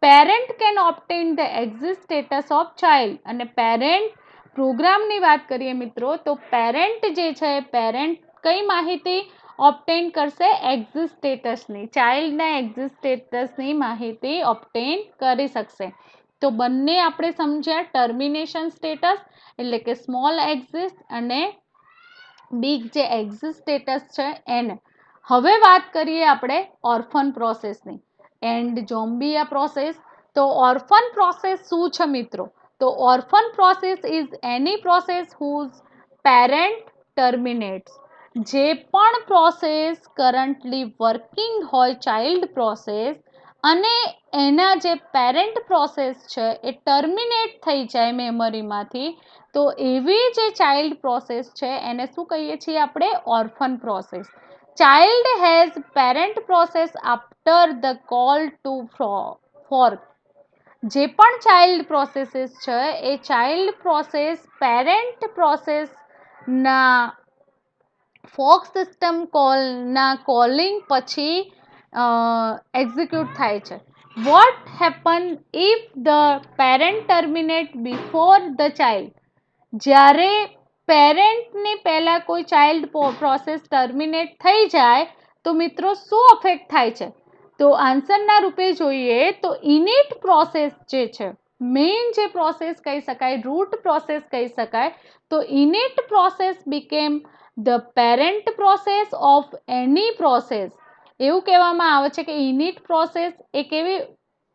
Parent can obtain the exit status of child. અને પેરેન્ટ પ્રોગ્રામની વાત કરીએ મિત્રો તો પેરેન્ટ જે છે પેરેન્ટ કઈ માહિતી ઓબ્ટેન કરશે? એક્ઝિટ સ્ટેટસની, ચાઇલ્ડના એક્ઝિટ સ્ટેટસની માહિતી ઓબ્ટેન કરી શકશે. તો બંને આપણે સમજ્યા, ટર્મિનેશન સ્ટેટસ એટલે કે સ્મોલ એક્ઝિટ અને બિગ જે એક્ઝિટ સ્ટેટસ છે એને. હવે વાત કરીએ આપણે ઓર્ફન પ્રોસેસની, એન્ડ ઝોમ્બિયા પ્રોસેસ. તો ઓર્ફન પ્રોસેસ શું છે મિત્રો? તો orphan process is any process whose parent terminates. જે પણ પ્રોસેસ કરન્ટલી વર્કિંગ હોય ચાઇલ્ડ પ્રોસેસ અને એના જે પેરેન્ટ પ્રોસેસ છે એ ટર્મિનેટ થઈ જાય મેમરીમાંથી, તો એવી જે ચાઇલ્ડ પ્રોસેસ છે એને શું કહીએ છીએ આપણે? Orphan process. Child has parent process after the call to fork. જે પણ ચાઇલ્ડ પ્રોસેસીસ છે એ ચાઇલ્ડ પ્રોસેસ પેરેન્ટ પ્રોસેસના ફોર્ક સિસ્ટમ કોલના કોલિંગ પછી એક્ઝિક્યુટ થાય છે. What happen if the parent terminate before the child? જ્યારે પેરેન્ટની પહેલાં કોઈ ચાઇલ્ડ પ્રોસેસ ટર્મિનેટ થઈ જાય તો મિત્રો શું અફેક્ટ થાય છે? તો આન્સરના રૂપે જોઈએ તો ઇનિટ પ્રોસેસ જે છે, મેઇન જે પ્રોસેસ કહી શકાય, રૂટ પ્રોસેસ કહી શકાય, તો init process became the parent process of any process. એવું કહેવામાં આવે છે કે ઇનિટ પ્રોસેસ એ કેવી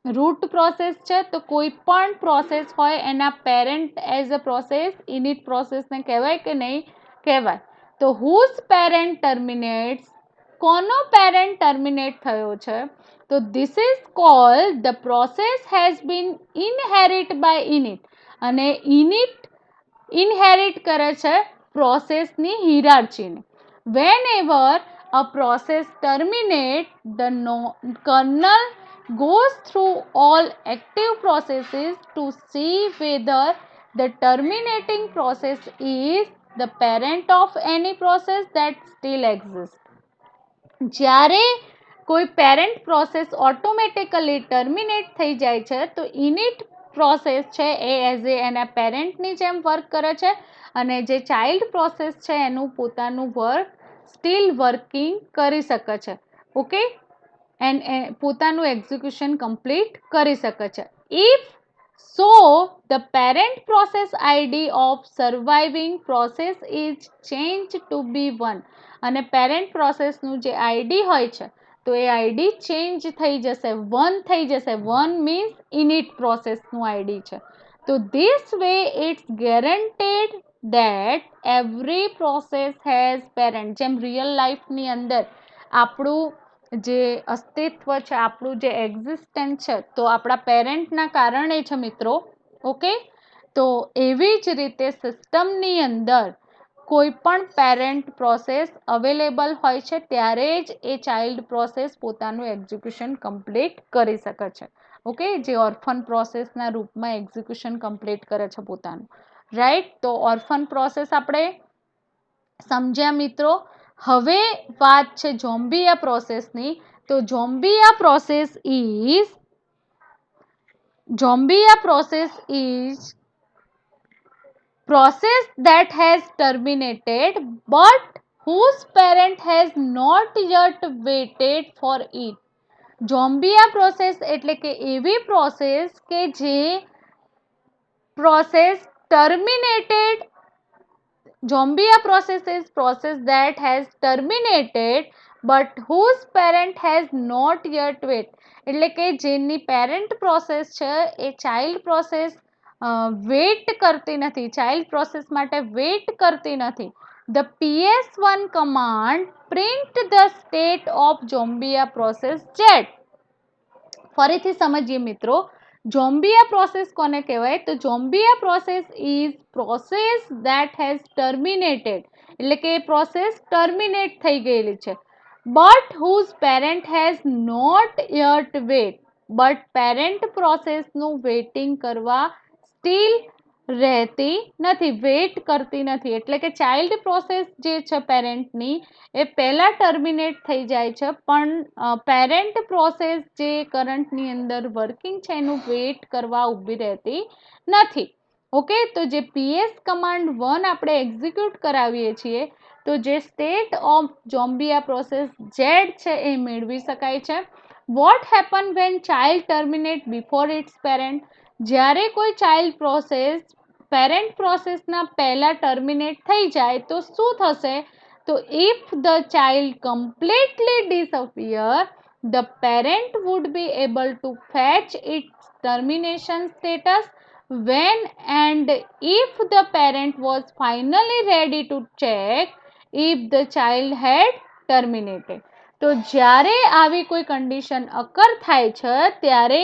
રૂટ પ્રોસેસ છે, તો કોઈ પણ પ્રોસેસ હોય એના parent as a process init પ્રોસેસને કહેવાય કે નહીં કહેવાય. તો હુઝ પેરેન્ટ ટર્મિનેટ્સ, કોનો પેરેન્ટ ટર્મિનેટ થયો છે? તો this is called the process has been inherit by init. અને ઇનિટ ઇનહેરિટ કરે છે પ્રોસેસની હિરાર્ચીને. Whenever a process terminate the kernel goes through all active processes to see whether the terminating process is the parent of any process that still exists. જ્યારે કોઈ parent process automatically terminate થઈ જાય છે તો init process છે એ as એના પેરેન્ટની જેમ work કરે છે અને જે ચાઇલ્ડ પ્રોસેસ છે એનું પોતાનું વર્ક સ્ટીલ વર્કિંગ કરી શકે છે. ઓકે, એન્ડ પોતાનું એક્ઝિક્યુશન કમ્પ્લીટ કરી શકે છે. If so the parent process ID of surviving process is change to be 1. અને પેરેન્ટ પ્રોસેસનું જે આઈડી હોય છે તો એ આઈડી ચેન્જ થઈ જશે, 1 થઈ જશે. 1 મીન્સ ઇનિટ પ્રોસેસનું આઈડી છે. તો this way it's guaranteed that every process has parent. જેમ રિયલ લાઈફની અંદર આપણું જે અસ્તિત્વ છે, આપણું જે એક્ઝિસ્ટન્સ છે તો આપણા પેરેન્ટના કારણે છે મિત્રો. ઓકે, તો એવી જ રીતે સિસ્ટમની અંદર કોઈ પણ પેરેન્ટ પ્રોસેસ અવેલેબલ હોય છે ત્યારે જ એ ચાઇલ્ડ પ્રોસેસ પોતાનું એક્ઝિક્યુશન કમ્પ્લીટ કરી શકે છે. ઓકે, જે ઓર્ફન પ્રોસેસના રૂપમાં એક્ઝિક્યુશન કમ્પ્લીટ કરે છે પોતાનું. રાઈટ, તો ઓર્ફન પ્રોસેસ આપણે સમજ્યા મિત્રો. હવે વાત છે ઝોમ્બિયા પ્રોસેસની. તો zombie process is process that has terminated but whose parent has not yet waited for it. Zombie process એટલે કે એવી પ્રોસેસ કે જે process terminated. Zombie process is process that has terminated but whose parent has not yet wait. એટલે કે જેની parent process છે એ ચાઇલ્ડ પ્રોસેસ વેઇટ કરતી નથી, ચાઇલ્ડ પ્રોસેસ માટે વેઇટ કરતી નથી. The PS1 command print the state of zombie process yet. ફરીથી સમજીએ મિત્રો, ઝોમ્બિયા પ્રોસેસ કોને કહેવાય? તો zombie process is process that has terminated. એટલે કે પ્રોસેસ ટર્મિનેટ થઈ ગયેલી છે but whose parent has not yet wait, but parent process નું waiting કરવા still રહેતી નથી, વેઇટ કરતી નથી. એટલે કે ચાઇલ્ડ પ્રોસેસ જે છે પેરેન્ટની એ પહેલાં ટર્મિનેટ થઈ જાય છે, પણ પેરેન્ટ પ્રોસેસ જે કરંટની અંદર વર્કિંગ છે એનું વેઇટ કરવા ઊભી રહેતી નથી. ઓકે, તો જે PS કમાન્ડ 1 આપણે એક્ઝિક્યુટ કરાવીએ છીએ તો જે state of zombie process Z છે એ મેળવી શકાય છે. What happen when child terminate before its parent? જ્યારે કોઈ ચાઇલ્ડ પ્રોસેસ પેરેન્ટ પ્રોસેસના પહેલા ટર્મિનેટ થઈ જાય તો શું થશે? તો if the child completely disappear, the parent would be able to fetch its termination status when and if the parent was finally ready to check if the child had terminated. તો જ્યારે આવી કોઈ કન્ડિશન અકર થાય છે ત્યારે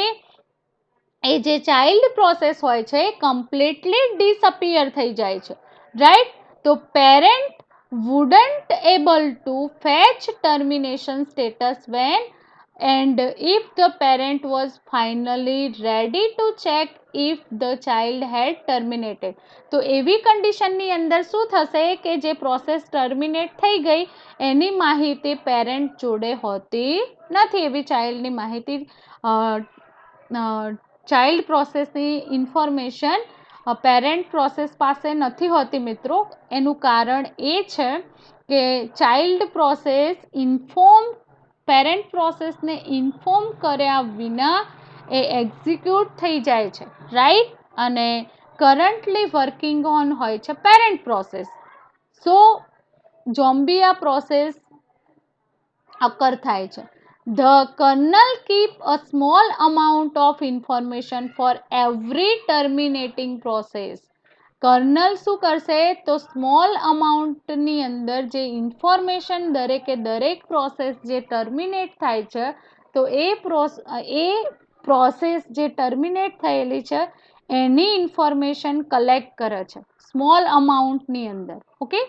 એ જે child process હોય છે એ કમ્પ્લીટલી ડિસઅપિયર થઈ જાય છે, રાઈટ? તો parent wouldn't able to fetch termination status when and if the parent was finally ready to check if the child had terminated. તો એવી કન્ડિશનની અંદર શું થશે કે જે પ્રોસેસ ટર્મિનેટ થઈ ગઈ એની માહિતી પેરેન્ટ જોડે હોતી નથી, એવી ચાઇલ્ડની માહિતી ચાઇલ્ડ પ્રોસેસની ઇન્ફોર્મેશન પેરેન્ટ પ્રોસેસ પાસે નથી હોતી મિત્રો. એનું કારણ એ છે કે ચાઇલ્ડ પ્રોસેસ પેરેન્ટ પ્રોસેસને ઇન્ફોર્મ કર્યા વિના એ એક્ઝિક્યુટ થઈ જાય છે, રાઈટ? અને કરન્ટલી વર્કિંગ ઓન હોય છે પેરેન્ટ પ્રોસેસ. સો જોમ્બિયા પ્રોસેસ અકર થાય છે. The kernel keep a small amount of information for every terminating process. Kernel શું કરશે તો સ્મોલ અમાઉન્ટની અંદર જે ઇન્ફોર્મેશન દરેકે દરેક પ્રોસેસ જે ટર્મિનેટ થાય છે તો એ પ્રોસેસ જે ટર્મિનેટ થયેલી છે એની ઇન્ફોર્મેશન કલેક્ટ કરે છે સ્મોલ અમાઉન્ટની અંદર. ઓકે,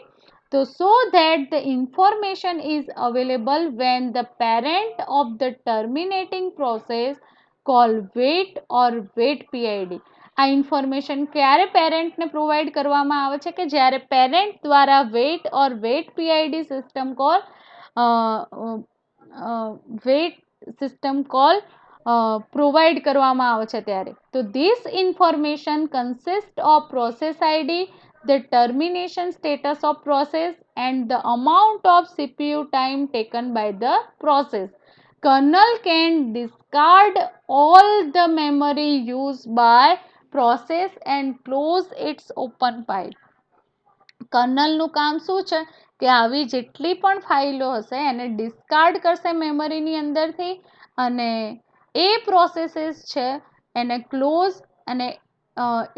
તો so that the information is available when the parent of the terminating process call wait or wait PID. આ ઇન્ફોર્મેશન ક્યારે પેરેન્ટને પ્રોવાઈડ કરવામાં આવે છે કે જ્યારે પેરેન્ટ દ્વારા wait or wait PID system call provide કરવામાં આવે છે ત્યારે. તો this information consist of process ID, the termination status of process and the amount of CPU time taken by the process. Kernel can discard all the memory used by process and close its open file. કર્નલનું કામ શું છે કે આવી જેટલી પણ ફાઇલો હશે એને ડિસ્કાર્ડ કરશે મેમરીની અંદરથી અને એ પ્રોસેસીસ છે એને ક્લોઝ અને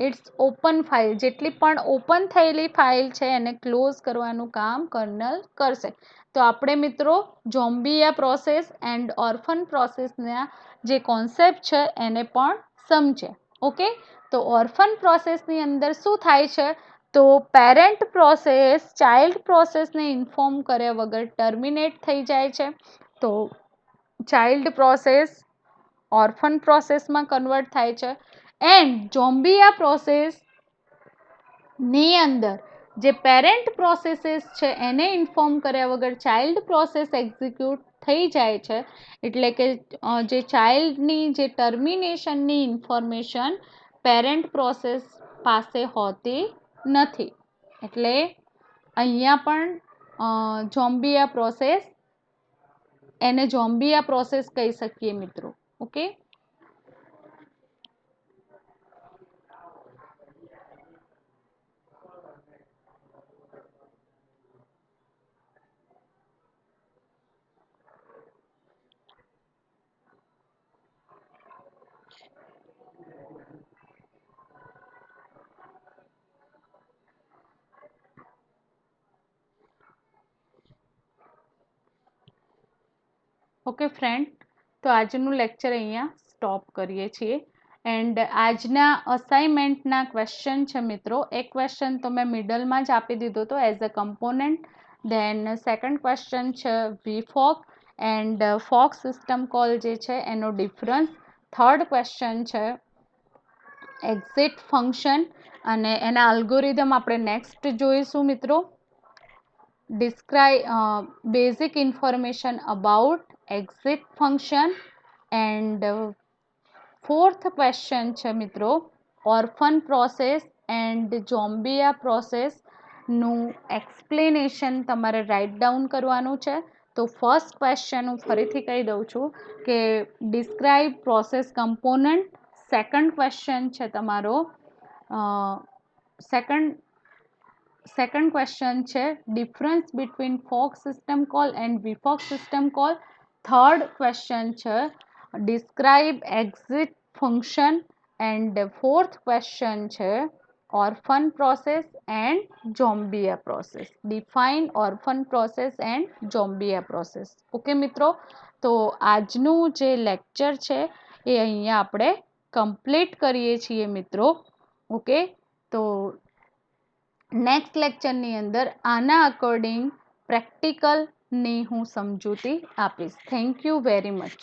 ઇટ્સ ઓપન ફાઇલ, જેટલી પણ ઓપન થયેલી ફાઇલ છે એને ક્લોઝ કરવાનું કામ કર્નલ કરશે. તો આપણે મિત્રો જોમ્બિયા પ્રોસેસ એન્ડ ઓર્ફન પ્રોસેસના જે કોન્સેપ્ટ છે એને પણ સમજ્યા. ઓકે, તો ઓર્ફન પ્રોસેસની અંદર શું થાય છે તો પેરેન્ટ પ્રોસેસ ચાઇલ્ડ પ્રોસેસને ઇન્ફોર્મ કર્યા વગર ટર્મિનેટ થઈ જાય છે. તો ચાઇલ્ડ પ્રોસેસ ઓર્ફન પ્રોસેસમાં કન્વર્ટ થાય છે એન્ડ જોમ્બિયા પ્રોસેસની અંદર જે પેરેન્ટ પ્રોસેસીસ છે એને ઇન્ફોર્મ કર્યા વગર ચાઇલ્ડ પ્રોસેસ એક્ઝિક્યુટ થઈ જાય છે. એટલે કે જે ચાઇલ્ડની જે ટર્મિનેશનની ઇન્ફોર્મેશન પેરેન્ટ પ્રોસેસ પાસે હોતી નથી. એટલે અહીંયા પણ જોમ્બિયા પ્રોસેસ એને જોમ્બિયા પ્રોસેસ કહી શકીએ મિત્રો. ઓકે, ઓકે ફ્રેન્ડ, તો આજનું લેક્ચર અહીંયા સ્ટોપ કરીએ છીએ. એન્ડ આજના અસાઇનમેન્ટના ક્વેશ્ચન છે મિત્રો, એક ક્વેશ્ચન તો મેં મિડલમાં જ આપી દીધો હતો as a component then second question છે vfork and fork system call જે છે એનો ડિફરન્સ. થર્ડ ક્વેશ્ચન છે એક્ઝિટ ફંક્શન અને એના અલ્ગોરિધમ આપણે નેક્સ્ટ જોઈશું મિત્રો. Basic information about exit function and fourth question છે મિત્રો ઓર્ફન પ્રોસેસ એન્ડ જોમ્બિયા પ્રોસેસનું એક્સપ્લેનેશન તમારે રાઇટ ડાઉન કરવાનું છે. તો ફર્સ્ટ ક્વેશ્ચન હું ફરીથી કહી દઉં છું કે describe process component. Second question છે તમારો સેકન્ડ ક્વેશ્ચન છે difference between fork system call and vfork system call. Third question છે describe exit function and fourth question છે orphan process and zombie process. Define orphan process and zombie process. Okay મિત્રો, તો આજનું જે lecture છે એ અહીંયા આપણે કમ્પ્લીટ કરીએ છીએ મિત્રો. ઓકે, તો નેક્સ્ટ લેક્ચરની અંદર આના અકોર્ડિંગ પ્રેક્ટિકલની હું સમજૂતી આપીશ. Thank you very much.